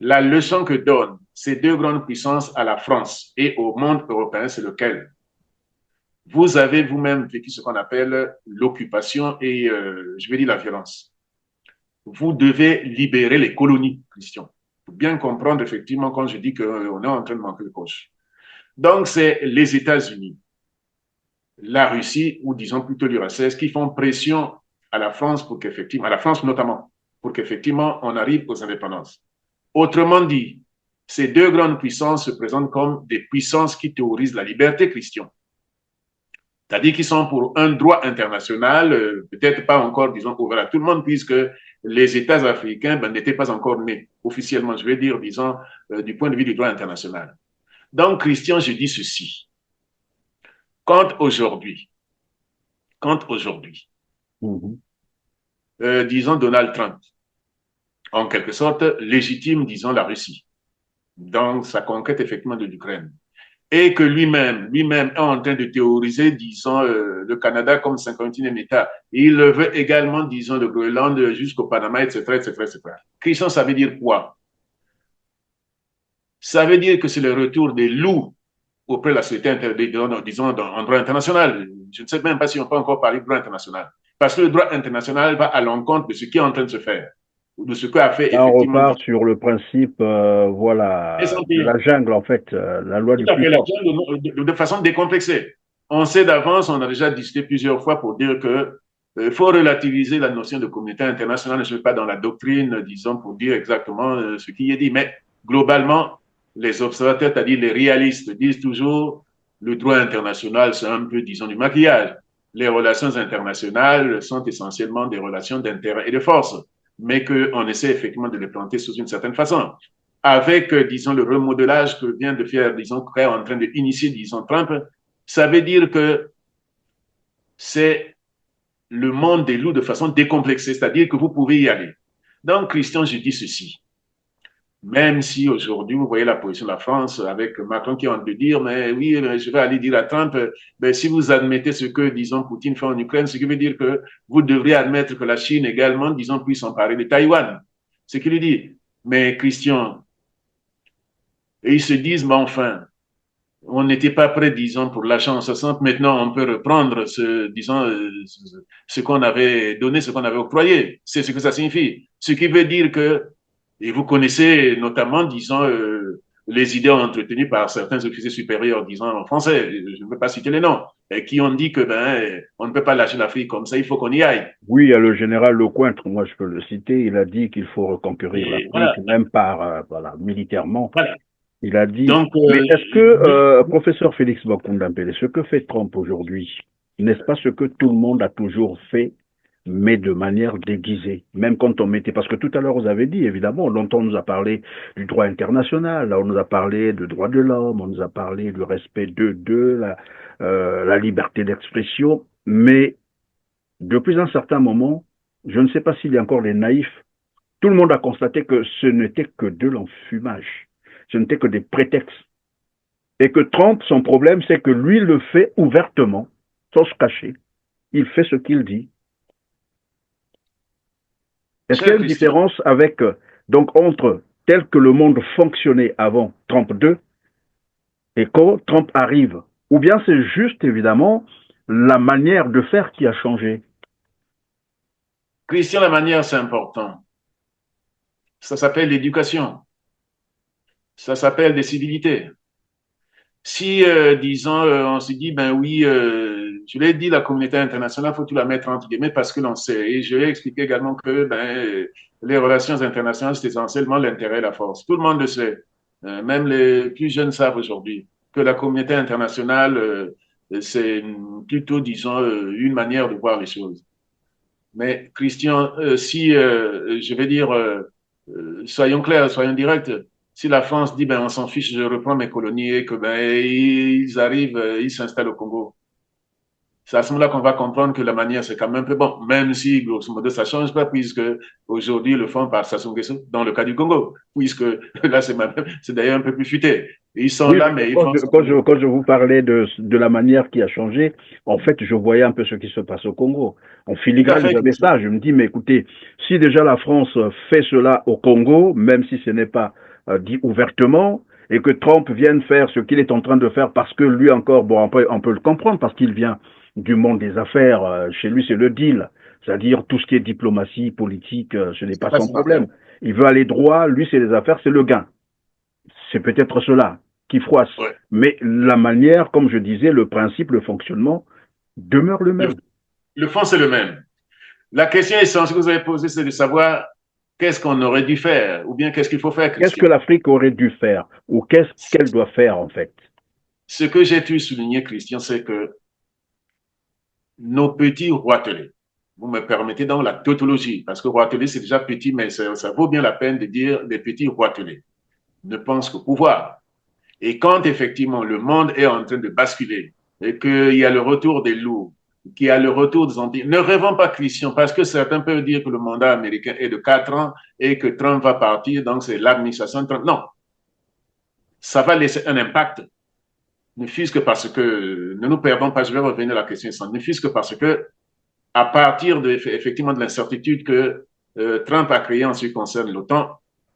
La leçon que donnent ces deux grandes puissances à la France et au monde européen, c'est lequel? Vous avez vous-même vécu ce qu'on appelle l'occupation et, je vais dire, la violence. Vous devez libérer les colonies, Christian. Pour bien comprendre, effectivement, quand je dis qu'on est en train de manquer de coach. Donc, c'est les États-Unis, la Russie, ou disons plutôt l'URSS, qui font pression à la France pour qu'effectivement, à la France notamment, pour qu'effectivement, on arrive aux indépendances. Autrement dit, ces deux grandes puissances se présentent comme des puissances qui théorisent la liberté, Christian. C'est-à-dire qu'ils sont pour un droit international, peut-être pas encore, disons, ouvert à tout le monde, puisque les États africains n'étaient pas encore nés, officiellement, je vais dire, disons, du point de vue du droit international. Donc, Christian, je dis ceci. Quand aujourd'hui, disons, Donald Trump, en quelque sorte, légitime, disons, la Russie, dans sa conquête, effectivement, de l'Ukraine, et que lui-même est en train de théoriser, disons, le Canada comme 51e État. Il veut également, disons, le Groenland jusqu'au Panama, etc., etc., etc. Christian, ça veut dire quoi? Ça veut dire que c'est le retour des loups auprès de la société, disons, en droit international. Je ne sais même pas si on peut encore parler de droit international. Parce que le droit international va à l'encontre de ce qui est en train de se faire, ou de ce qu'a fait là, effectivement. On repart sur le principe, voilà, de la jungle, en fait, la loi du plus fort. De façon décomplexée. On sait d'avance, on a déjà discuté plusieurs fois pour dire que faut relativiser la notion de communauté internationale, je ne suis pas dans la doctrine, disons, pour dire exactement ce qui est dit, mais globalement, les observateurs, c'est-à-dire les réalistes, disent toujours le droit international, c'est un peu, disons, du maquillage. Les relations internationales sont essentiellement des relations d'intérêt et de force, mais qu'on essaie effectivement de les planter sous une certaine façon. Avec, disons, le remodelage que vient de faire, disons, qu'est en train d'initier, disons, Trump, ça veut dire que c'est le monde des loups de façon décomplexée, c'est-à-dire que vous pouvez y aller. Donc, Christian, je dis ceci. Même si aujourd'hui, vous voyez la position de la France avec Macron qui est en train de dire, mais oui, je vais aller dire à Trump, ben, si vous admettez ce que, disons, Poutine fait en Ukraine, ce qui veut dire que vous devriez admettre que la Chine également, disons, puisse s'emparer de Taïwan. Ce qu'il lui dit. Mais Christian, et ils se disent, mais enfin, on n'était pas prêt, disons, pour l'achat en 60. Maintenant, on peut reprendre ce qu'on avait donné, ce qu'on avait octroyé. C'est ce que ça signifie. Ce qui veut dire que, et vous connaissez notamment, disons, les idées entretenues par certains officiers supérieurs, disons, en français, je ne veux pas citer les noms, qui ont dit que, on ne peut pas lâcher l'Afrique comme ça, il faut qu'on y aille. Oui, il y a le général Lecointre, moi je peux le citer, il a dit qu'il faut reconquérir Et l'Afrique, voilà, même par, voilà, militairement. voilà. Il a dit, Donc, mais est-ce que, professeur Félix Bakundambele, ce que fait Trump aujourd'hui, n'est-ce pas ce que tout le monde a toujours fait, mais de manière déguisée, même quand on mettait, parce que tout à l'heure vous avez dit, évidemment, longtemps on nous a parlé du droit international, là on nous a parlé de droits de l'homme, on nous a parlé du respect la liberté d'expression, mais depuis un certain moment, je ne sais pas s'il y a encore les naïfs, tout le monde a constaté que ce n'était que de l'enfumage, ce n'était que des prétextes. Et que Trump, son problème, c'est que lui le fait ouvertement, sans se cacher. Il fait ce qu'il dit. Est-ce qu'il y cher a une Christian, différence avec, donc, entre tel que le monde fonctionnait avant Trump 2 et quand Trump arrive? Ou bien c'est juste, évidemment, la manière de faire qui a changé? Christian, la manière, c'est important. Ça s'appelle l'éducation. Ça s'appelle des civilités. Si, disons, on se dit, ben oui, je l'ai dit, la communauté internationale, faut tout la mettre entre guillemets parce que l'on sait. Et je vais expliquer également que les relations internationales, c'est essentiellement l'intérêt et la force. Tout le monde le sait. Même les plus jeunes savent aujourd'hui que la communauté internationale, c'est plutôt, disons, une manière de voir les choses. Mais Christian, si, je vais dire, soyons clairs, soyons directs, si la France dit, ben, on s'en fiche, je reprends mes colonies et que, ils arrivent, ils s'installent au Congo. C'est à ce moment-là qu'on va comprendre que la manière, c'est quand même un peu bon, même si, grosso modo, ça change pas, puisque aujourd'hui, le font par Sassou Nguesso, dans le cas du Congo, puisque là, c'est d'ailleurs un peu plus futé. Ils sont Oui, là, mais mais ils font ça. quand je vous parlais de la manière qui a changé, en fait, je voyais un peu ce qui se passe au Congo. En Tout à filigrane, fait, j'avais ça. Je me dis, mais écoutez, si déjà la France fait cela au Congo, même si ce n'est pas dit ouvertement, et que Trump vienne faire ce qu'il est en train de faire, parce que lui encore, bon, on peut le comprendre, parce qu'il vient du monde des affaires, chez lui, c'est le deal. C'est-à-dire, tout ce qui est diplomatie, politique, ce n'est c'est pas pas son son affaire. problème. Il veut aller droit, lui, c'est les affaires, c'est le gain. C'est peut-être cela qui froisse. Ouais. Mais la manière, comme je disais, le principe, le fonctionnement demeure le Le, même. le fond, c'est le même. La question essentielle que vous avez posée, c'est de savoir qu'est-ce qu'on aurait dû faire, ou bien qu'est-ce qu'il faut faire, Qu'est-ce que Christian. l'Afrique aurait dû faire ou qu'est-ce qu'elle doit faire en fait? Ce que j'ai pu souligner, Christian, c'est que nos petits roitelets, vous me permettez donc la tautologie, parce que roitelet, c'est déjà petit, mais ça vaut bien la peine de dire les petits roitelets, ne pensent qu'au pouvoir. Et quand effectivement le monde est en train de basculer et qu'il y a le retour des loups, qu'il y a le retour des anti, ne rêvons pas, Christian, parce que certains peuvent dire que le mandat américain est de 4 ans et que Trump va partir, donc c'est l'administration de Trump. Non, ça va laisser un impact, ne fût-ce que parce que, ne nous perdons pas, je vais revenir à la question, ne fût-ce que parce que, à partir effectivement de l'incertitude que Trump a créée en ce qui concerne l'OTAN,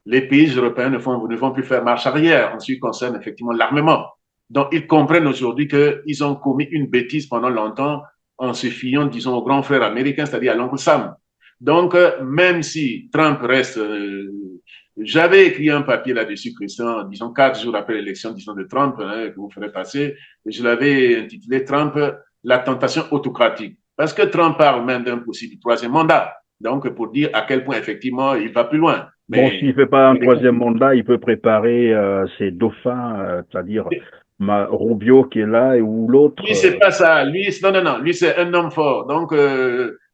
les pays européens ne vont plus faire marche arrière en ce qui concerne effectivement l'armement. Donc, ils comprennent aujourd'hui qu'ils ont commis une bêtise pendant longtemps en se fiant, disons, au grand frère américain, c'est-à-dire à l'oncle Sam. Donc, même si Trump reste... j'avais écrit un papier là-dessus, Christian, disons 4 jours après l'élection, disons, de Trump, que vous ferez passer. Je l'avais intitulé Trump, la tentation autocratique. Parce que Trump parle même d'un possible troisième mandat. Donc, pour dire à quel point, effectivement, il va plus loin. Bon, s'il Mais ne fait pas un troisième mandat, il peut préparer ses dauphins, c'est-à-dire Rubio qui est là ou l'autre. lui, c'est pas ça. Lui, non, non, non. Lui, c'est un homme fort. Donc,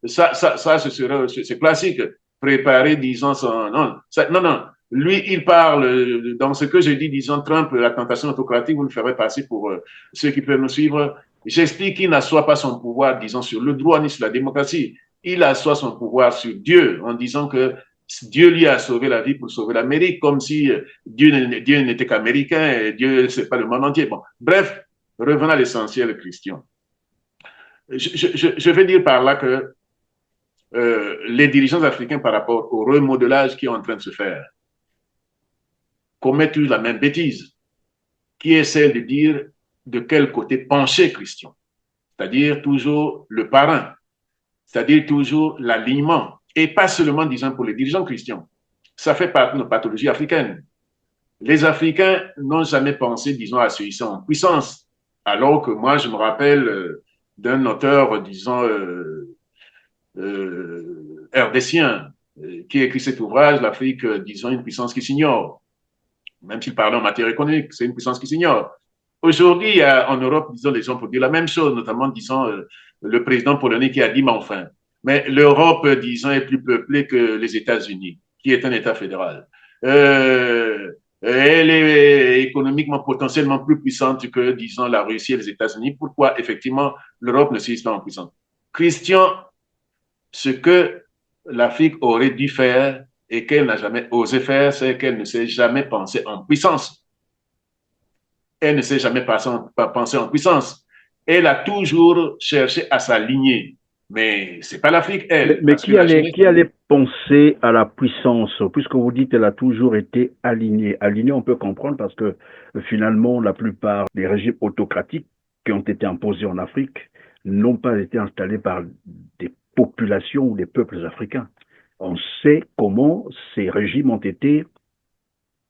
c'est classique. Préparer, disons, son, non, non, non. Lui, il parle, dans ce que je dis, disons, Trump, la tentation autocratique, vous le ferez passer pour ceux qui peuvent nous suivre. J'explique qu'il n'assoit pas son pouvoir, disons, sur le droit ni sur la démocratie. Il assoit son pouvoir sur Dieu, en disant que Dieu lui a sauvé la vie pour sauver l'Amérique, comme si Dieu n'était qu'américain et Dieu, c'est pas le monde entier. Bon, bref, revenons à l'essentiel, Christian. Je vais dire par là que les dirigeants africains, par rapport au remodelage qui est en train de se faire, commettent la même bêtise, qui est celle de dire de quel côté pencher Christian. C'est-à-dire toujours le parrain, c'est-à-dire toujours l'alignement, et pas seulement, disons, pour les dirigeants christians. Ça fait partie de nos pathologies africaines. Les Africains n'ont jamais pensé, disons, à se hisser en puissance, alors que moi, je me rappelle d'un auteur, disons, RDCien, qui écrit cet ouvrage, l'Afrique, disons, une puissance qui s'ignore. Même s'il parlait en matière économique, c'est une puissance qui s'ignore. Aujourd'hui, il y a en Europe, disons, les gens pour dire la même chose, notamment, disons, le président polonais qui a dit, mais enfin, mais l'Europe, disons, est plus peuplée que les États-Unis, qui est un État fédéral. Elle est économiquement potentiellement plus puissante que, disons, la Russie et les États-Unis. Pourquoi, effectivement, l'Europe ne s'est pas en puissance? Christian, ce que l'Afrique aurait dû faire et qu'elle n'a jamais osé faire, c'est qu'elle ne s'est jamais pensée en puissance. Elle ne s'est jamais pensée en puissance. Elle a toujours cherché à s'aligner. Mais ce n'est pas l'Afrique, elle. Mais qui allait penser à la puissance? Puisque vous dites qu'elle a toujours été alignée. Alignée, on peut comprendre parce que finalement, la plupart des régimes autocratiques qui ont été imposés en Afrique n'ont pas été installés par des populations ou des peuples africains. On sait comment ces régimes ont été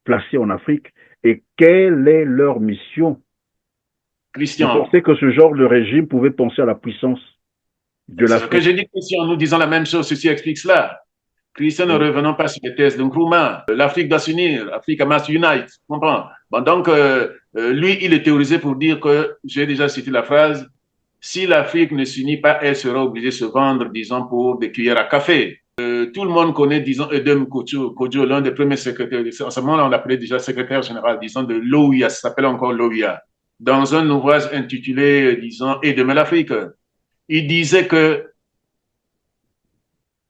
placés en Afrique et quelle est leur mission. Christian, vous pensez que ce genre de régime pouvait penser à la puissance de l'Afrique? C'est ce que j'ai dit, Christian, nous disons la même chose, ceci explique cela. Christian, ne revenons pas sur les thèses de Nkrumah. L'Afrique doit s'unir, l'Afrique must unite, comprends? Bon, donc, lui, il est théorisé pour dire que, j'ai déjà cité la phrase, si l'Afrique ne s'unit pas, elle sera obligée de se vendre, disons, pour des cuillères à café. Tout le monde connaît, disons, Edem Kodjo, l'un des premiers secrétaires, en ce moment-là, on l'appelait déjà secrétaire général, disons, de l'OUIA, ça s'appelle encore l'OUIA, dans un ouvrage intitulé, disons, Et demain l'Afrique. Il disait que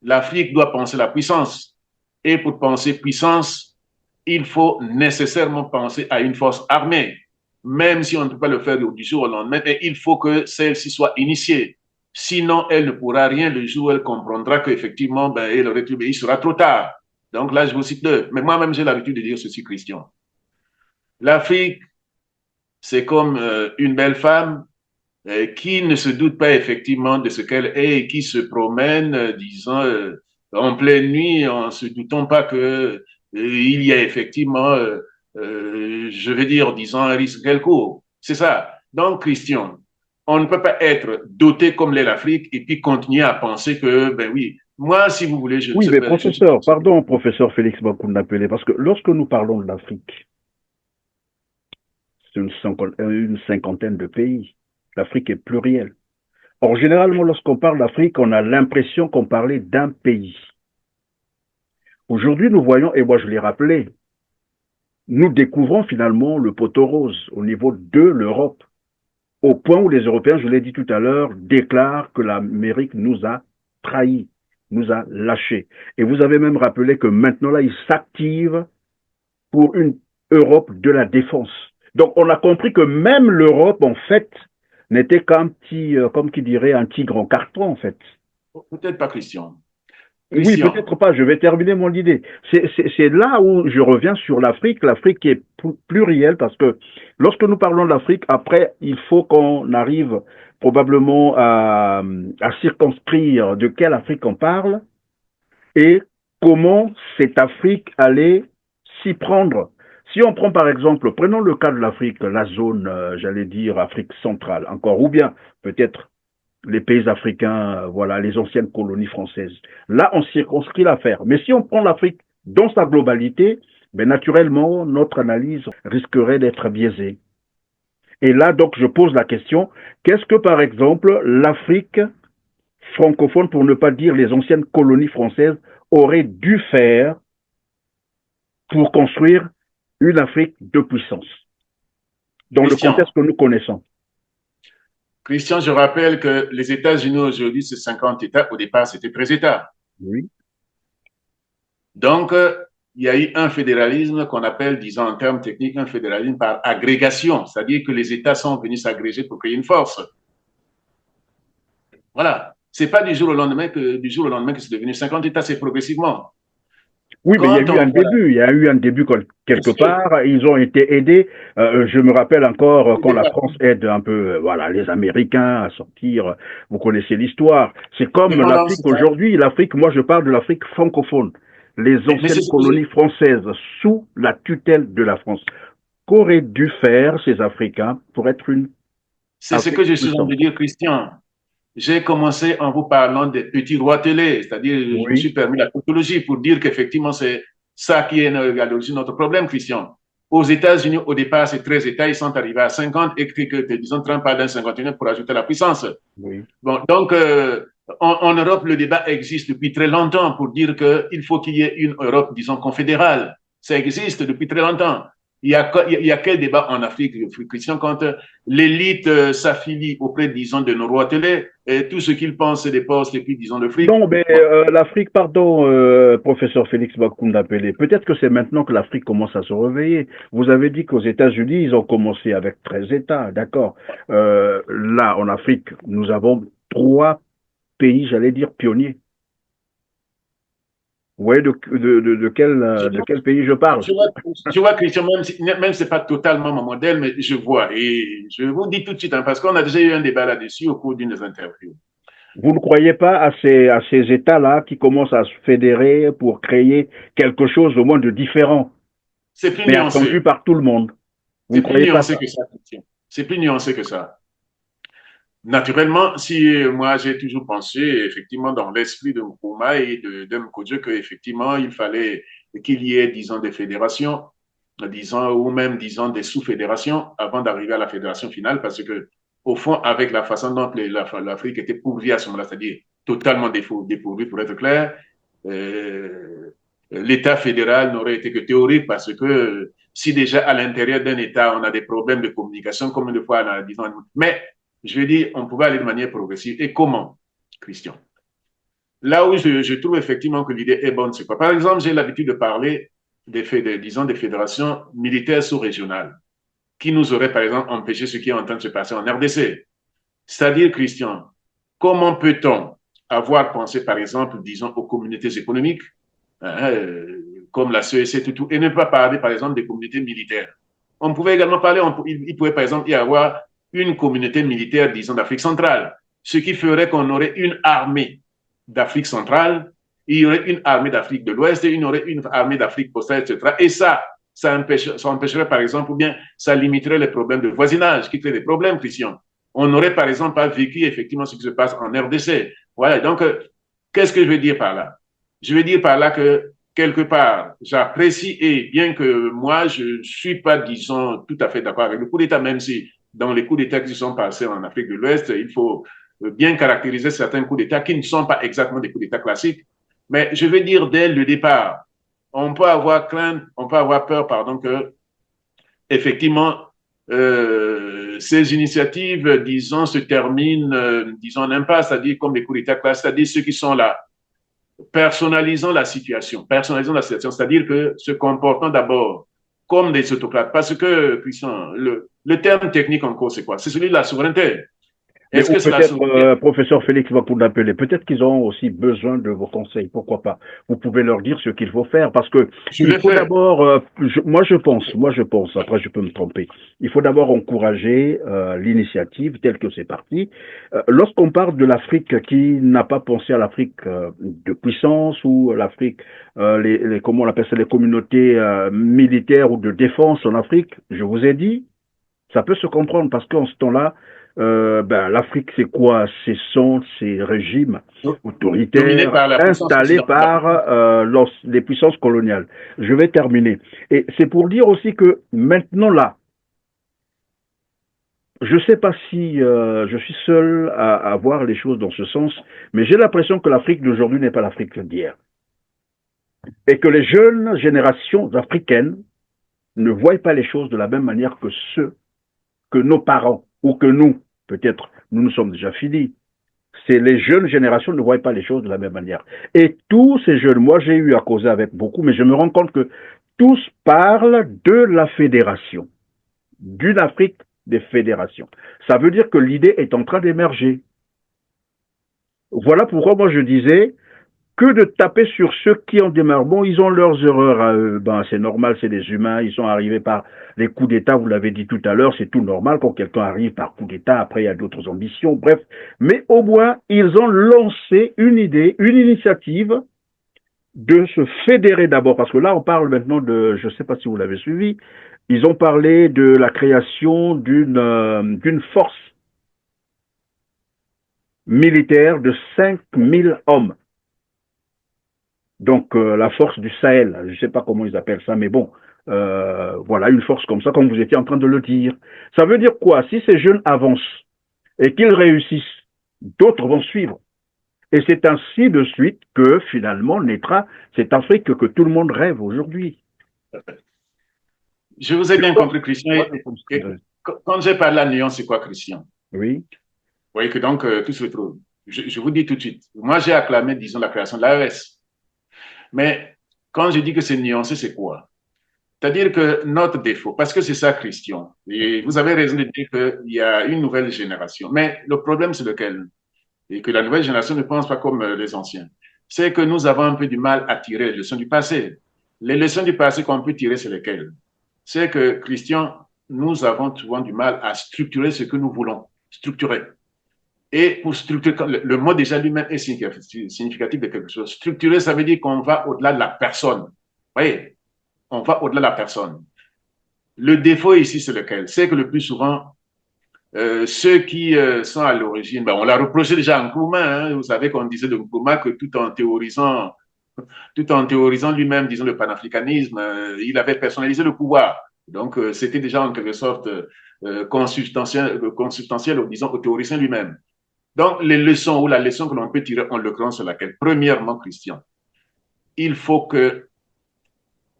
l'Afrique doit penser la puissance. Et pour penser puissance, il faut nécessairement penser à une force armée, même si on ne peut pas le faire du jour au lendemain, mais il faut que celle-ci soit initiée. Sinon, elle ne pourra rien le jour où elle comprendra qu'effectivement, il sera trop tard. Donc là, je vous cite deux. Mais moi-même, j'ai l'habitude de dire ceci, Christian. L'Afrique, c'est comme une belle femme qui ne se doute pas effectivement de ce qu'elle est et qui se promène, disons, en pleine nuit en se doutant pas que il y a effectivement, je vais dire, disons, un risque qu'elle court. C'est ça. Donc, Christian, on ne peut pas être doté comme l'est l'Afrique et puis continuer à penser que, ben oui, moi, si vous voulez, je... Oui, mais professeur Félix Bakounda Pelé, parce que lorsque nous parlons de l'Afrique, c'est une cinquantaine de pays. L'Afrique est plurielle. Or, généralement, lorsqu'on parle d'Afrique, on a l'impression qu'on parlait d'un pays. Aujourd'hui, nous voyons, et moi je l'ai rappelé, nous découvrons finalement le poteau rose au niveau de l'Europe, au point où les Européens, je l'ai dit tout à l'heure, déclarent que l'Amérique nous a trahis, nous a lâchés. Et vous avez même rappelé que maintenant, là, ils s'activent pour une Europe de la défense. Donc, on a compris que même l'Europe, en fait, n'était qu'un petit, comme qui dirait, un tigre en carton, en fait. Peut-être pas, Christian. Oui, peut-être pas. Je vais terminer mon idée. C'est là où je reviens sur l'Afrique. L'Afrique qui est plurielle parce que lorsque nous parlons de l'Afrique, après, il faut qu'on arrive probablement à circonscrire de quelle Afrique on parle et comment cette Afrique allait s'y prendre. Si on prend par exemple, prenons le cas de l'Afrique, la zone, j'allais dire Afrique centrale encore, ou bien peut-être les pays africains, voilà, les anciennes colonies françaises. Là, on circonscrit l'affaire. Mais si on prend l'Afrique dans sa globalité, ben naturellement, notre analyse risquerait d'être biaisée. Et là, donc, je pose la question, qu'est-ce que, par exemple, l'Afrique francophone, pour ne pas dire les anciennes colonies françaises, aurait dû faire pour construire une Afrique de puissance, dans le contexte que nous connaissons? Christian, je rappelle que les États-Unis aujourd'hui, c'est 50 États. Au départ, c'était 13 États. Oui. Donc, il y a eu un fédéralisme qu'on appelle, disons en termes techniques, un fédéralisme par agrégation. C'est-à-dire que les États sont venus s'agréger pour créer une force. Voilà. C'est pas du jour au lendemain que c'est devenu 50 États, c'est progressivement. Oui, mais il y a Quand eu un on voit, début. Il y a eu un début bien quelque sûr, part. Ils ont été aidés. Je me rappelle encore le quand la débat, France aide un peu, voilà, les Américains à sortir. Vous connaissez l'histoire. C'est comme mais pendant ce l'Afrique temps, aujourd'hui. L'Afrique, moi, je parle de l'Afrique francophone. Les mais c'est anciennes ce que je, colonies françaises sous la tutelle de la France. Qu'auraient dû faire ces Africains pour être une c'est ce Afrique que je suis en train puissante? de dire, Christian. J'ai commencé en vous parlant des petits rois télé, c'est-à-dire je me Oui, suis permis la tautologie pour dire qu'effectivement c'est ça qui est à l'origine de notre problème, Christian. Aux États-Unis, au départ, ces 13 États, ils sont arrivés à 50 et que, disons, Trump parle d'un 51 pour ajouter la puissance. oui. Bon, donc, en Europe, le débat existe depuis très longtemps pour dire qu'il faut qu'il y ait une Europe, disons, confédérale. Ça existe depuis très longtemps. Il y a quel débat en Afrique, Christian, quand l'élite s'affilie auprès, disons, de nos rois télé et tout ce qu'ils pensent, c'est des postes et puis, disons, de fric. Non, mais Bon, l'Afrique, pardon, professeur Félix Bakunda Pelé, peut-être que c'est maintenant que l'Afrique commence à se réveiller. Vous avez dit qu'aux États-Unis, ils ont commencé avec 13 États, d'accord. Là, en Afrique, nous avons 3 pays, j'allais dire, pionniers. Vous voyez je de vois, quel pays je parle? je vois, je vois, Christian, même si c'est pas totalement mon modèle, mais je vois. Et je vous dis tout de suite, hein, parce qu'on a déjà eu un débat là-dessus au cours d'une des interviews. Vous ne croyez pas à ces États-là qui commencent à se fédérer pour créer quelque chose au moins de différent, C'est plus mais attendu nuancé. par tout le monde? Vous C'est ne plus croyez pas nuancé ça? que ça, Christian. C'est plus nuancé que ça. Naturellement, si moi j'ai toujours pensé effectivement dans l'esprit de Nkrumah et de Mkodjo qu'effectivement il fallait qu'il y ait, disons, des fédérations, disons, ou même, disons, des sous-fédérations avant d'arriver à la fédération finale, parce que, au fond, avec la façon dont l'Afrique était pourvue à ce moment-là, c'est-à-dire totalement dépourvue, pour être clair, l'État fédéral n'aurait été que théorique, parce que si déjà à l'intérieur d'un État, on a des problèmes de communication, comme une fois, disons, mais je veux dire, on pouvait aller de manière progressive. Et comment, Christian? Là où je trouve effectivement que l'idée est bonne, c'est quoi? Par exemple, j'ai l'habitude de parler disons, des fédérations militaires sous-régionales qui nous auraient, par exemple, empêché ce qui est en train de se passer en RDC. C'est-à-dire, Christian, comment peut-on avoir pensé, par exemple, disons, aux communautés économiques, hein, comme la CEC, tout, et ne pas parler, par exemple, des communautés militaires? On pouvait également parler, il pouvait, par exemple, y avoir une communauté militaire, disons, d'Afrique centrale, ce qui ferait qu'on aurait une armée d'Afrique centrale, il y aurait une armée d'Afrique de l'Ouest et il y aurait une armée d'Afrique postale, etc. Et ça empêcherait, par exemple, ou bien ça limiterait les problèmes de voisinage qui créent des problèmes, Christian. On n'aurait, par exemple, pas vécu effectivement ce qui se passe en RDC. Voilà, donc, qu'est-ce que je veux dire par là? Je veux dire par là que, quelque part, j'apprécie, et bien que moi, je ne suis pas, disons, tout à fait d'accord avec le coup d'État, même si dans les coups d'État qui se sont passés en Afrique de l'Ouest, il faut bien caractériser certains coups d'État qui ne sont pas exactement des coups d'État classiques. Mais je veux dire, dès le départ, on peut avoir crainte, on peut avoir peur, pardon, que effectivement ces initiatives, disons, se terminent, disons, en impasse, c'est-à-dire comme les coups d'État classiques, c'est-à-dire ceux qui sont là, personnalisant la situation, c'est-à-dire que se comportant d'abord comme des autocrates, parce que, Christian, le terme technique en cause, c'est quoi? C'est celui de la souveraineté. Mais Est-ce ou que c'est la peut-être, souveraineté? professeur Félix va vous l'appeler, peut-être qu'ils ont aussi besoin de vos conseils, pourquoi pas. Vous pouvez leur dire ce qu'il faut faire, parce que Je il l'ai faut fait. d'abord, moi je pense, après je peux me tromper, il faut d'abord encourager l'initiative telle que c'est parti. Lorsqu'on parle de l'Afrique qui n'a pas pensé à l'Afrique de puissance ou l'Afrique, comment on appelle ça, les communautés militaires ou de défense en Afrique, je vous ai dit, ça peut se comprendre parce qu'en ce temps-là, l'Afrique, c'est quoi? Ce sont ces régimes Dominé autoritaires par la puissance installés occidentale. par les puissances coloniales. Je vais terminer. Et c'est pour dire aussi que maintenant là, je ne sais pas si je suis seul à voir les choses dans ce sens, mais j'ai l'impression que l'Afrique d'aujourd'hui n'est pas l'Afrique d'hier. Et que les jeunes générations africaines ne voient pas les choses de la même manière que ceux, que nos parents ou que nous, peut-être, nous sommes déjà finis. C'est les jeunes générations ne voient pas les choses de la même manière. Et tous ces jeunes, moi j'ai eu à causer avec beaucoup, mais je me rends compte que tous parlent de la fédération, d'une Afrique des fédérations. Ça veut dire que l'idée est en train d'émerger. Voilà pourquoi moi je disais, que de taper sur ceux qui en démarrent. Bon, ils ont leurs erreurs à eux. Ben, c'est normal, c'est des humains. Ils sont arrivés par les coups d'État, vous l'avez dit tout à l'heure, c'est tout normal quand quelqu'un arrive par coup d'État. Après, il y a d'autres ambitions. Bref, mais au moins, ils ont lancé une idée, une initiative de se fédérer d'abord. Parce que là, on parle maintenant de, je ne sais pas si vous l'avez suivi, ils ont parlé de la création d'une force militaire de 5000 hommes. Donc la force du Sahel, je ne sais pas comment ils appellent ça, mais bon, voilà, une force comme ça, comme vous étiez en train de le dire. Ça veut dire quoi? Si ces jeunes avancent et qu'ils réussissent, d'autres vont suivre. Et c'est ainsi de suite que finalement naîtra cette Afrique que tout le monde rêve aujourd'hui. Je vous ai bien compris, Christian. Et quand j'ai parlé de la nuance, c'est quoi, Christian? Oui. Vous voyez que donc tout se trouve. Je vous dis tout de suite. Moi, j'ai acclamé, disons, la création de l'AES. Mais quand je dis que c'est nuancé, c'est quoi? C'est-à-dire que notre défaut, parce que c'est ça, Christian, et vous avez raison de dire qu'il y a une nouvelle génération. Mais le problème, c'est lequel? Et que la nouvelle génération ne pense pas comme les anciens. C'est que nous avons un peu du mal à tirer les leçons du passé. Les leçons du passé qu'on peut tirer, c'est lesquelles? C'est que, Christian, nous avons souvent du mal à structurer ce que nous voulons structurer. Et pour structurer, le mot déjà lui-même est significatif de quelque chose. Structurer, ça veut dire qu'on va au-delà de la personne. Vous voyez, on va au-delà de la personne. Le défaut ici, c'est lequel? C'est que le plus souvent, ceux qui sont à l'origine, ben, on l'a reproché déjà à Nkrumah, hein, vous savez qu'on disait de Nkrumah que tout en théorisant lui-même, disons, le panafricanisme, il avait personnalisé le pouvoir. Donc, c'était déjà en quelque sorte consubstantiel, disons, au théoricien lui-même. Donc, les leçons ou la leçon que l'on peut tirer en l'occurrence, c'est laquelle? Premièrement, Christian, il faut que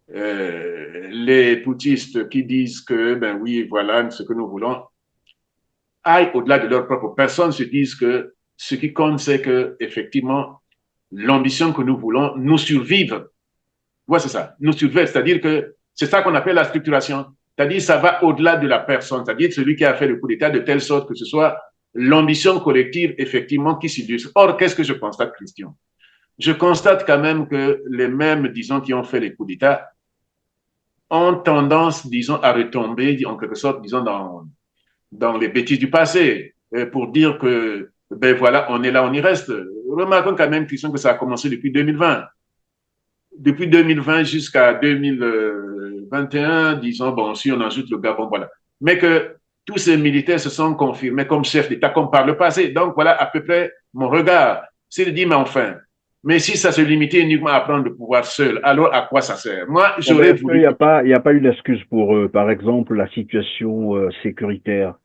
les putschistes qui disent que, ben oui, voilà ce que nous voulons, aillent au-delà de leur propre personne, se disent que ce qui compte, c'est que, effectivement, l'ambition que nous voulons nous survive. Ouais, c'est ça, nous survive. C'est-à-dire que c'est ça qu'on appelle la structuration. C'est-à-dire ça va au-delà de la personne, c'est-à-dire celui qui a fait le coup d'État de telle sorte que ce soit l'ambition collective, effectivement, qui s'illustre. Or, qu'est-ce que je constate, Christian? Je constate quand même que les mêmes, disons, qui ont fait les coups d'État ont tendance, disons, à retomber, en quelque sorte, disons, dans les bêtises du passé, pour dire que, ben voilà, on est là, on y reste. Remarquons quand même, Christian, que ça a commencé depuis 2020. Depuis 2020 jusqu'à 2021, disons, bon, si on ajoute le Gabon, voilà. Mais que tous ces militaires se sont confirmés comme chefs d'État, comme par le passé. Donc, voilà à peu près mon regard. C'est de dire, mais enfin, mais si ça se limitait uniquement à prendre le pouvoir seul, alors à quoi ça sert? Moi, j'aurais voulu... Il n'y a pas une excuse pour eux. Par exemple, la situation sécuritaire.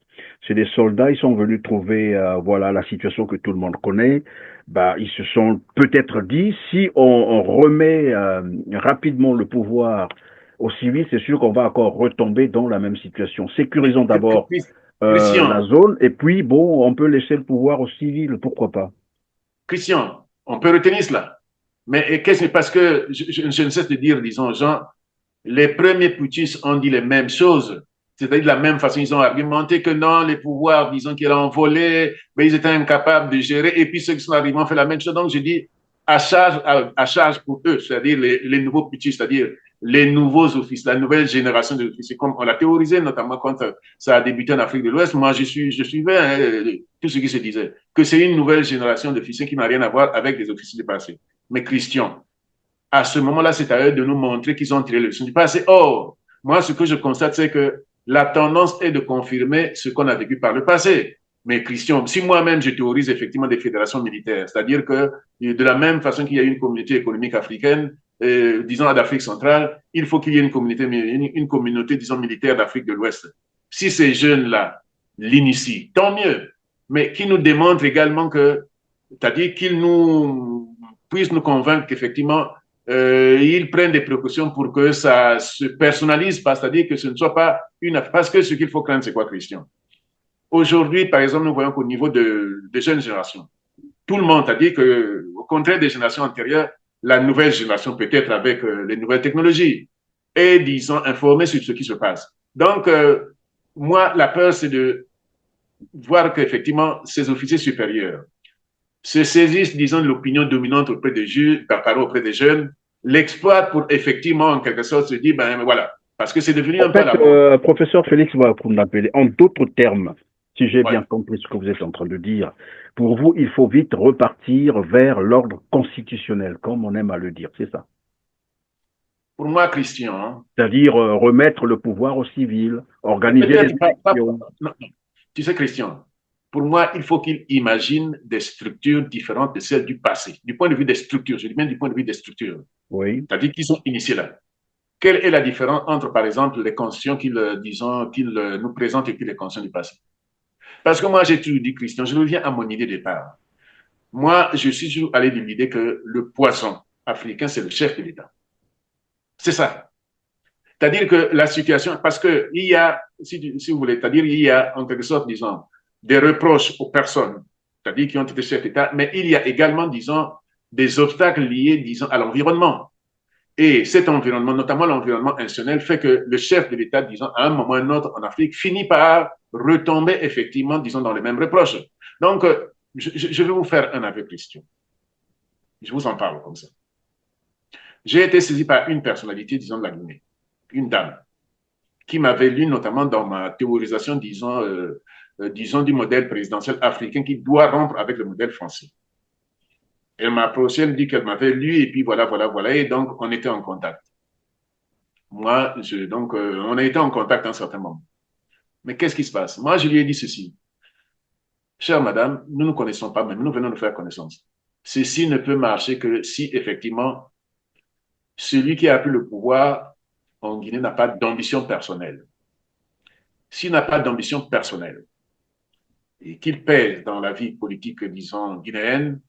C'est des soldats, ils sont venus trouver voilà la situation que tout le monde connaît. Bah, ils se sont peut-être dit, si on remet rapidement le pouvoir aux civils, c'est sûr qu'on va encore retomber dans la même situation. Sécurisons d'abord la zone, et puis bon, on peut laisser le pouvoir aux civils, pourquoi pas. Christian, on peut retenir cela. Mais qu'est-ce que, parce que je ne cesse de dire, disons, Jean, les premiers putschistes ont dit les mêmes choses. C'est-à-dire de la même façon, ils ont argumenté que non, les pouvoirs, disons, qu'ils ont volé, mais ils étaient incapables de gérer. Et puis ceux qui sont arrivés ont fait la même chose. Donc je dis à charge pour eux, c'est-à-dire les nouveaux putschistes, c'est-à-dire les nouveaux officiers, la nouvelle génération d'officiers, comme on l'a théorisé, notamment quand ça a débuté en Afrique de l'Ouest. Moi, je suivais tout ce qui se disait, que c'est une nouvelle génération d'officiers qui n'a rien à voir avec les officiers du passé. Mais Christian, à ce moment-là, c'est à eux de nous montrer qu'ils ont tiré les leçons du passé. Or, moi, ce que je constate, c'est que la tendance est de confirmer ce qu'on a vécu par le passé. Mais Christian, si moi-même je théorise effectivement des fédérations militaires, c'est-à-dire que de la même façon qu'il y a une communauté économique africaine, disons d'Afrique centrale, il faut qu'il y ait une communauté, disons, militaire d'Afrique de l'Ouest. Si ces jeunes-là l'initient, tant mieux. Mais qui nous démontrent également que, c'est-à-dire qu'ils nous puissent nous convaincre qu'effectivement, ils prennent des précautions pour que ça se personnalise pas, c'est-à-dire que ce ne soit pas une affaire. Parce que ce qu'il faut craindre, c'est quoi, Christian? Aujourd'hui, par exemple, nous voyons qu'au niveau des jeunes générations, tout le monde a dit que, au contraire des générations antérieures, la nouvelle génération, peut-être avec les nouvelles technologies, est, disons, informée sur ce qui se passe. Donc, moi, la peur, c'est de voir qu'effectivement, ces officiers supérieurs se saisissent, disons, de l'opinion dominante auprès des jeunes, auprès des jeunes, l'exploitent pour effectivement, en quelque sorte, se dire, ben voilà, parce que c'est devenu En un peu à fait, la mode. professeur Félix va vous l'appeler. En d'autres termes, si j'ai Ouais. bien compris ce que vous êtes en train de dire, pour vous, il faut vite repartir vers l'ordre constitutionnel, comme on aime à le dire, c'est ça. Pour moi, Christian, hein, C'est-à-dire remettre le pouvoir aux civils, organiser les peut-être élections. non, non. Tu sais, Christian, pour moi, il faut qu'il imagine des structures différentes de celles du passé. Du point de vue des structures, je dis bien du point de vue des structures. Oui, C'est-à-dire qu'ils sont initiés là. Quelle est la différence entre, par exemple, les constitutions qu'il nous présente et puis les constitutions du passé? Parce que moi, j'ai toujours dit, Christian, je reviens à mon idée de départ. Moi, je suis toujours allé de l'idée que le poisson africain, c'est le chef de l'État. C'est ça. C'est-à-dire que la situation, parce que il y a, si vous voulez, c'est-à-dire il y a en quelque sorte, disons, des reproches aux personnes, c'est-à-dire qui ont été chefs d'État, mais il y a également, disons, des obstacles liés, disons, à l'environnement. Et cet environnement, notamment l'environnement institutionnel, fait que le chef de l'État, disons, à un moment ou à un autre en Afrique, finit par retomber effectivement, disons, dans les mêmes reproches. Donc, je vais vous faire un aveu, Christian. Je vous en parle comme ça. J'ai été saisi par une personnalité, disons, de la Guinée, une dame, qui m'avait lu notamment dans ma théorisation, disons du modèle présidentiel africain qui doit rompre avec le modèle français. Elle m'a approché, elle me dit qu'elle m'avait lu et puis voilà, voilà, voilà, et donc on était en contact. Moi, on a été en contact à un certain moment. Mais qu'est-ce qui se passe? Moi, je lui ai dit ceci. Chère madame, nous ne nous connaissons pas, mais nous venons de faire connaissance. Ceci ne peut marcher que si effectivement celui qui a pris le pouvoir en Guinée n'a pas d'ambition personnelle. S'il n'a pas d'ambition personnelle et qu'il pèse dans la vie politique, disons, guinéenne,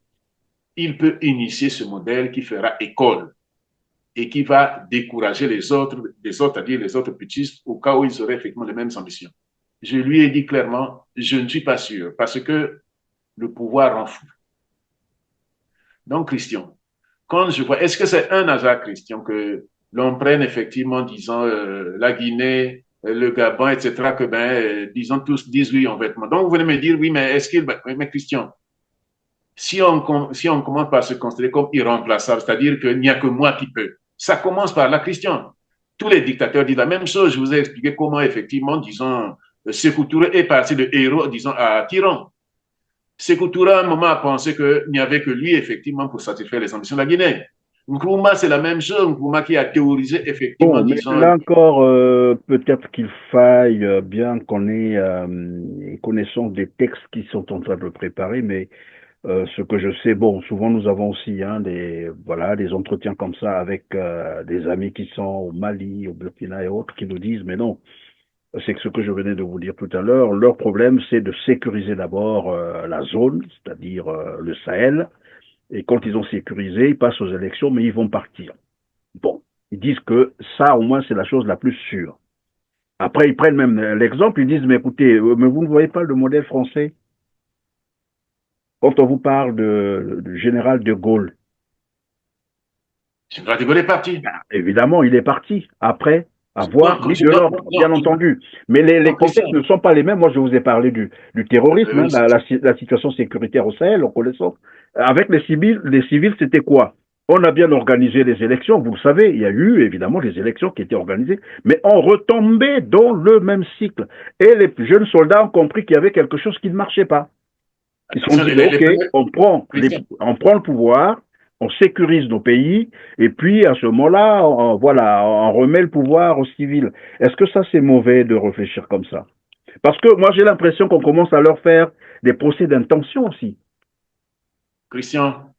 il peut initier ce modèle qui fera école et qui va décourager les autres, c'est-à-dire les autres petits, au cas où ils auraient effectivement les mêmes ambitions. Je lui ai dit clairement, je ne suis pas sûr, parce que le pouvoir rend fou. Donc, Christian, quand je vois, est-ce que c'est un hasard, Christian, que l'on prenne effectivement, disons, la Guinée, le Gabon, etc., que, disons, tous disent oui en vêtements. Donc, vous venez me dire, oui, mais est-ce qu'il, mais Christian, si on commence par se considérer comme irremplaçable, c'est-à-dire qu'il n'y a que moi qui peux, ça commence par là, Christian. Tous les dictateurs disent la même chose. Je vous ai expliqué comment, effectivement, disons, Sékou Touré est parti de héros, disons, à tyran. Sékou Touré, à un moment, a pensé qu'il n'y avait que lui, effectivement, pour satisfaire les ambitions de la Guinée. Nkrumah, c'est la même chose. Nkrumah qui a théorisé, effectivement, bon, mais disons. là encore, peut-être qu'il faille bien qu'on ait connaissance des textes qui sont en train de préparer, mais ce que je sais, bon, souvent nous avons aussi des entretiens comme ça avec des amis qui sont au Mali, au Burkina et autres, qui nous disent, mais non, c'est que ce que je venais de vous dire tout à l'heure, leur problème, c'est de sécuriser d'abord la zone, c'est-à-dire le Sahel, et quand ils ont sécurisé, ils passent aux élections, mais ils vont partir. Bon, ils disent que ça, au moins, c'est la chose la plus sûre. Après, ils prennent même l'exemple, ils disent, mais écoutez, mais vous ne voyez pas le modèle français quand on vous parle du général de Gaulle. Général de Gaulle est parti. Ben, évidemment, il est parti après avoir mis de Non, l'ordre, bien entendu. Mais les contextes ne sont pas les mêmes. Moi, je vous ai parlé du terrorisme, hein, la situation sécuritaire au Sahel, en connaissance. Avec les civils, c'était quoi? On a bien organisé les élections, vous le savez, il y a eu évidemment des élections qui étaient organisées, mais on retombait dans le même cycle. Et les jeunes soldats ont compris qu'il y avait quelque chose qui ne marchait pas. Ils se sont dit, ok, on prend le pouvoir, on sécurise nos pays, et puis à ce moment-là, on remet le pouvoir aux civils. Est-ce que ça c'est mauvais de réfléchir comme ça? Parce que moi j'ai l'impression qu'on commence à leur faire des procès d'intention aussi. Christian,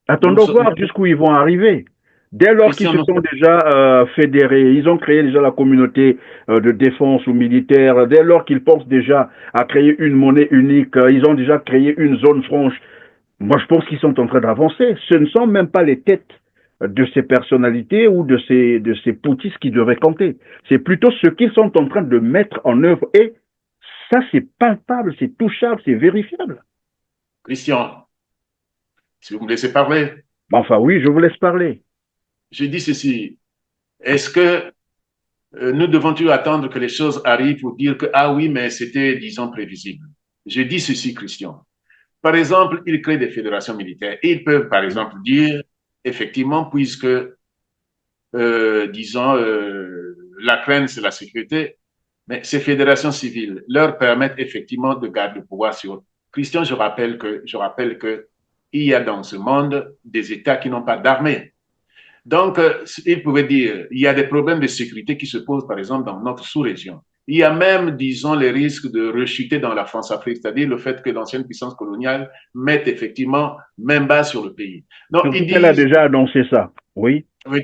Attendons voir jusqu'où ils vont arriver. Dès lors qu'ils se sont déjà fédérés, ils ont créé déjà la communauté de défense ou militaire, dès lors qu'ils pensent déjà à créer une monnaie unique, ils ont déjà créé une zone franche. Moi, je pense qu'ils sont en train d'avancer. Ce ne sont même pas les têtes de ces personnalités ou de ces poutistes qui devraient compter. C'est plutôt ce qu'ils sont en train de mettre en œuvre. Et ça, c'est palpable, c'est touchable, c'est vérifiable. Christian, si vous me laissez parler. Enfin, oui, je vous laisse parler. Je dis ceci. Est-ce que nous devons-tu attendre que les choses arrivent pour dire que, ah oui, mais c'était, disons, prévisible? Je dis ceci, Christian. Par exemple, ils créent des fédérations militaires. Et ils peuvent, par exemple, dire, effectivement, puisque, disons, la crainte, c'est la sécurité, mais ces fédérations civiles leur permettent effectivement de garder le pouvoir sur eux. Christian, je rappelle que il y a dans ce monde des États qui n'ont pas d'armée. Donc, il pouvait dire, il y a des problèmes de sécurité qui se posent, par exemple, dans notre sous-région. Il y a même, disons, les risques de rechuter dans la France-Afrique, c'est-à-dire le fait que l'ancienne puissance coloniale mette effectivement main basse sur le pays. Donc, elle a déjà annoncé ça, oui. Oui,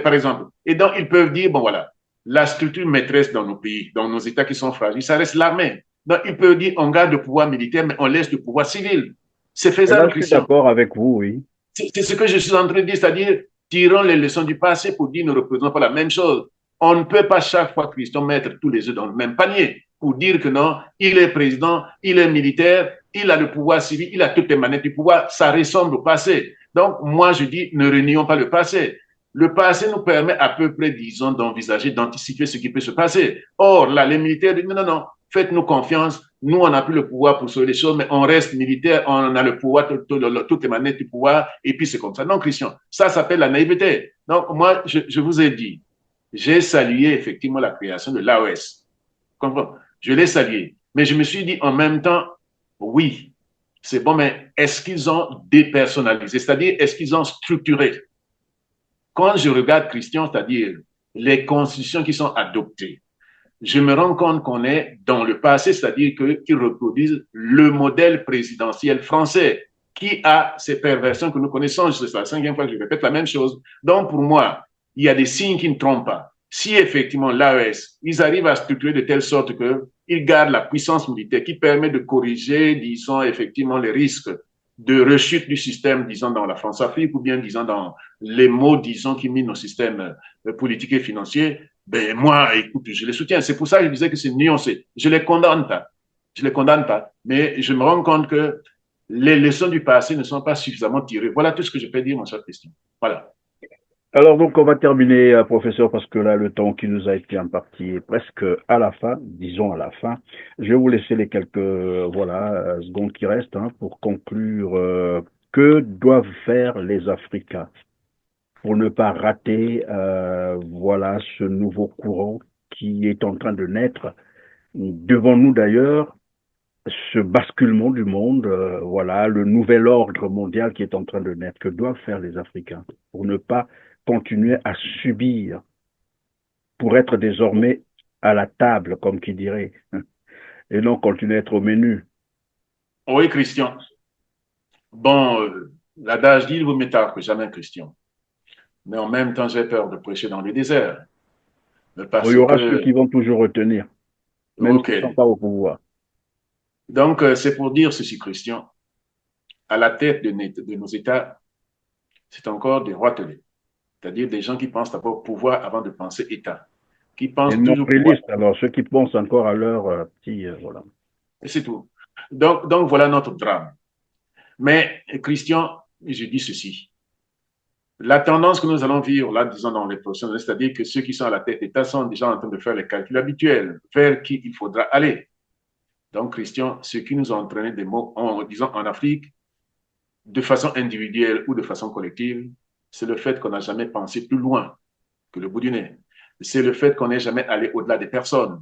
par exemple. Et donc, ils peuvent dire, bon voilà, la structure maîtresse dans nos pays, dans nos États qui sont fragiles, ça reste l'armée. Donc, ils peuvent dire, on garde le pouvoir militaire, mais on laisse le pouvoir civil. C'est Et là, faisable, je suis Christian. d'accord avec vous, oui. C'est ce que je suis en train de dire, c'est-à-dire, tirons les leçons du passé pour dire, ne représentons pas la même chose. On ne peut pas chaque fois, Christian, mettre tous les œufs dans le même panier pour dire que non, il est président, il est militaire, il a le pouvoir civil, il a toutes les manettes du pouvoir. Ça ressemble au passé. Donc, moi, je dis, ne renions pas le passé. Le passé nous permet à peu près, disons, d'envisager, d'anticiper ce qui peut se passer. Or, là, les militaires disent, non, non, non, faites-nous confiance. Nous, on n'a plus le pouvoir pour sauver les choses, mais on reste militaire, on a le pouvoir, toutes les manettes du pouvoir, et puis c'est comme ça. Non, Christian, ça s'appelle la naïveté. Donc, moi, je vous ai dit, j'ai salué effectivement la création de l'AOS. Je l'ai salué. Mais je me suis dit en même temps, oui, c'est bon, mais est-ce qu'ils ont dépersonnalisé? C'est-à-dire, est-ce qu'ils ont structuré? Quand je regarde, Christian, c'est-à-dire les constitutions qui sont adoptées, je me rends compte qu'on est dans le passé, c'est-à-dire qu'ils reproduisent le modèle présidentiel français qui a ces perversions que nous connaissons. C'est la 5e fois que je répète la même chose. Donc, pour moi, il y a des signes qui ne trompent pas. Si effectivement l'AES, ils arrivent à structurer de telle sorte qu'ils gardent la puissance militaire qui permet de corriger, disons, effectivement les risques de rechute du système, disons, dans la France-Afrique ou bien, disons, dans les mots, disons, qui minent nos systèmes politiques et financiers, ben moi, écoute, je les soutiens. C'est pour ça que je disais que c'est nuancé. Je les condamne pas. Je les condamne pas. Mais je me rends compte que les leçons du passé ne sont pas suffisamment tirées. Voilà tout ce que je peux dire, mon cher Christian. Voilà. Alors donc on va terminer, professeur, parce que là le temps qui nous a été imparti est presque à la fin, disons à la fin. Je vais vous laisser les quelques secondes qui restent pour conclure. Que doivent faire les Africains pour ne pas rater ce nouveau courant qui est en train de naître devant nous d'ailleurs, ce basculement du monde, le nouvel ordre mondial qui est en train de naître. Que doivent faire les Africains pour ne pas continuer à subir, pour être désormais à la table, comme qui dirait, et non continuer à être au menu? Oui, Christian. Bon, l'adage dit, il vaut mieux tard que jamais, Christian. Mais en même temps, j'ai peur de prêcher dans le désert. Il y aura ceux qui vont toujours retenir, même s'ils ne sont pas au pouvoir. Donc, c'est pour dire ceci, Christian. À la tête de nos États, c'est encore des roitelets. C'est-à-dire des gens qui pensent d'abord pouvoir avant de penser État. Qui pensent toujours pouvoir. Alors, ceux qui pensent encore à leur petit... voilà. Et c'est tout. Donc, voilà notre drame. Mais, Christian, je dis ceci. La tendance que nous allons vivre, là, disons, dans les prochaines années, c'est-à-dire que ceux qui sont à la tête d'État sont déjà en train de faire les calculs habituels vers qui il faudra aller. Donc, Christian, ce qui nous a entraîné des mots, disons, en Afrique, de façon individuelle ou de façon collective, c'est le fait qu'on n'a jamais pensé plus loin que le bout du nez. C'est le fait qu'on n'ait jamais allé au-delà des personnes.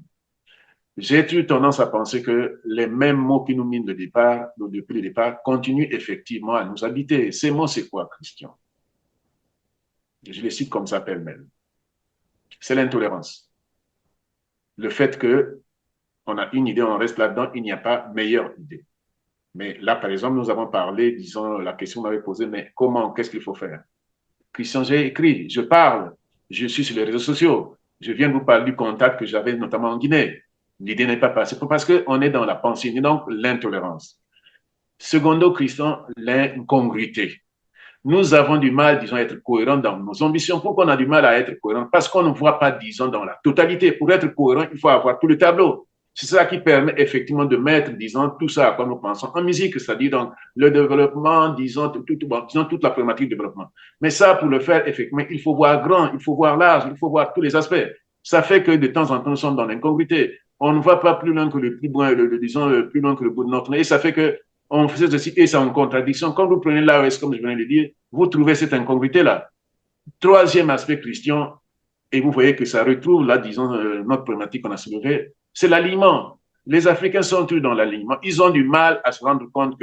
J'ai eu tendance à penser que les mêmes mots qui nous minent depuis le départ, continuent effectivement à nous habiter. Ces mots, c'est quoi, Christian? Je les cite comme ça, pêle-mêle. C'est l'intolérance. Le fait que on a une idée, on reste là-dedans, il n'y a pas meilleure idée. Mais là, par exemple, nous avons parlé, disons, la question m'avait posée, mais comment, qu'est-ce qu'il faut faire? Christian, j'ai écrit, je parle, je suis sur les réseaux sociaux, je viens de vous parler du contact que j'avais notamment en Guinée. L'idée n'est pas passée parce qu'on est dans la pensée, donc l'intolérance. Secondo, Christian, l'incongruité. Nous avons du mal, disons, à être cohérents dans nos ambitions. Pourquoi on a du mal à être cohérents? Parce qu'on ne voit pas, disons, dans la totalité. Pour être cohérent, il faut avoir tout le tableau. C'est ça qui permet effectivement de mettre, disons, tout ça à quoi nous pensons en musique, c'est-à-dire donc le développement, disons, toute la problématique du développement. Mais ça, pour le faire, effectivement, il faut voir grand, il faut voir large, il faut voir tous les aspects. Ça fait que de temps en temps, nous sommes dans l'incongruité. On ne voit pas plus loin que le plus loin, disons, plus loin que le bout de notre nez. Et ça fait que on faisait ceci et c'est en contradiction. Quand vous prenez l'AES, comme je viens de le dire, vous trouvez cette incongruité-là. Troisième aspect, Christian, et vous voyez que ça retrouve, là, disons, notre problématique qu'on a soulevée, c'est l'aliment. Les Africains sont tous dans l'aliment. Ils ont du mal à se rendre compte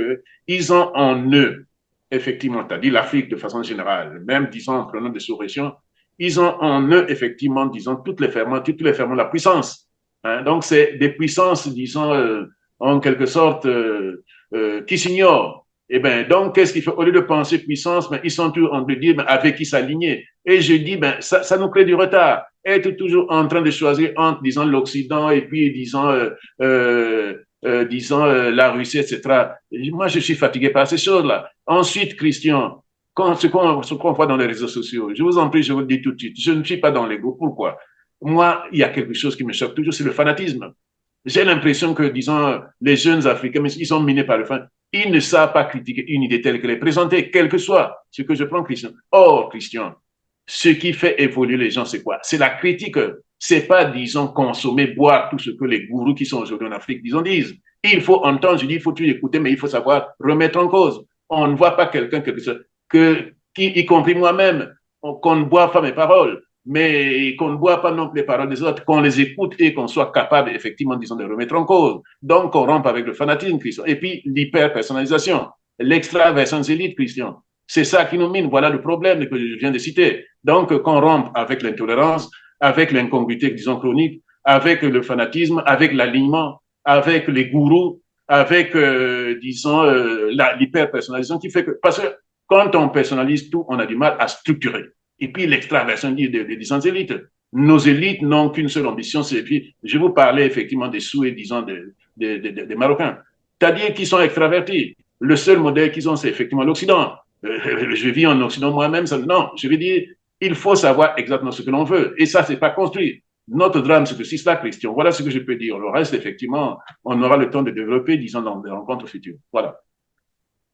qu'ils ont en eux, effectivement, c'est-à-dire l'Afrique de façon générale, même, disons, en prenant des sous-régions, ils ont en eux, effectivement, disons, tous les ferments de la puissance. Hein? Donc, c'est des puissances, disons, en quelque sorte, qui s'ignorent. Eh ben, donc, qu'est-ce qu'il fait? Au lieu de penser puissance, ben, ils sont toujours en train de dire ben, avec qui s'aligner. Et je dis, ben, ça nous crée du retard. Être toujours en train de choisir entre, disons, l'Occident et puis, disons, la Russie, etc. Moi, je suis fatigué par ces choses-là. Ensuite, Christian, ce qu'on voit dans les réseaux sociaux, je vous en prie, je vous le dis tout de suite, je ne suis pas dans l'ego. Pourquoi? Moi, il y a quelque chose qui me choque toujours, c'est le fanatisme. J'ai l'impression que, disons, les jeunes Africains, ils sont minés par le fan. Ils ne savent pas critiquer une idée telle qu'elle est présentée, quel que soit ce que je prends, Christian. Or, Christian, ce qui fait évoluer les gens, c'est quoi? C'est la critique. C'est pas, disons, consommer, boire tout ce que les gourous qui sont aujourd'hui en Afrique, disent. Il faut entendre, je dis, il faut tout écouter, mais il faut savoir remettre en cause. On ne voit pas quelqu'un qui, y compris moi-même, qu'on ne boit pas mes paroles, mais qu'on ne boit pas non plus les paroles des autres, qu'on les écoute et qu'on soit capable, effectivement, disons, de remettre en cause. Donc, on rompe avec le fanatisme, Christian. Et puis, l'hyper-personnalisation, l'extraversion élite, Christian. C'est ça qui nous mine. Voilà le problème que je viens de citer. Donc, qu'on rompe avec l'intolérance, avec l'incongruité, disons, chronique, avec le fanatisme, avec l'alignement, avec les gourous, avec, disons, l'hyper-personnalisation qui fait que, parce que quand on personnalise tout, on a du mal à structurer. Et puis, l'extraversion des élites. Nos élites n'ont qu'une seule ambition, c'est, puis, je vous parlais effectivement des souhaits, disons, des Marocains. C'est-à-dire qu'ils sont extravertis. Le seul modèle qu'ils ont, c'est effectivement l'Occident. Je vis en Occident moi-même. Non, je veux dire, il faut savoir exactement ce que l'on veut. Et ça, c'est pas construit. Notre drame, c'est que si c'est la question. Voilà ce que je peux dire. Le reste, effectivement, on aura le temps de développer, disons, dans des rencontres futures. Voilà.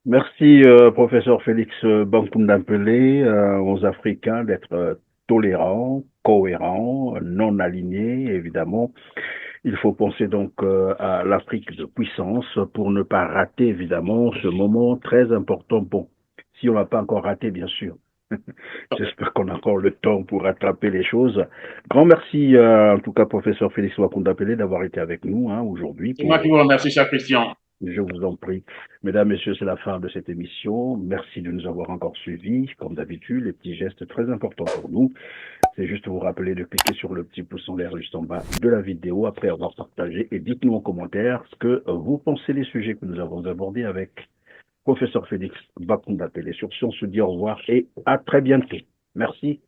Merci, professeur Félix Bankoundampelé, aux Africains d'être tolérants, cohérents, non alignés, évidemment. Il faut penser donc à l'Afrique de puissance pour ne pas rater, évidemment, ce moment très important. Bon, si on l'a pas encore raté, bien sûr. J'espère qu'on a encore le temps pour rattraper les choses. Grand merci, en tout cas, professeur Félix Bankoundampelé, d'avoir été avec nous aujourd'hui. C'est moi qui vous remercie, cher Christian. Je vous en prie. Mesdames, Messieurs, c'est la fin de cette émission. Merci de nous avoir encore suivis. Comme d'habitude, les petits gestes très importants pour nous. C'est juste vous rappeler de cliquer sur le petit pouce en l'air juste en bas de la vidéo après avoir partagé et dites-nous en commentaire ce que vous pensez des sujets que nous avons abordés avec professeur Félix Bankoundampelé. Sur ce, on se dit au revoir et à très bientôt. Merci.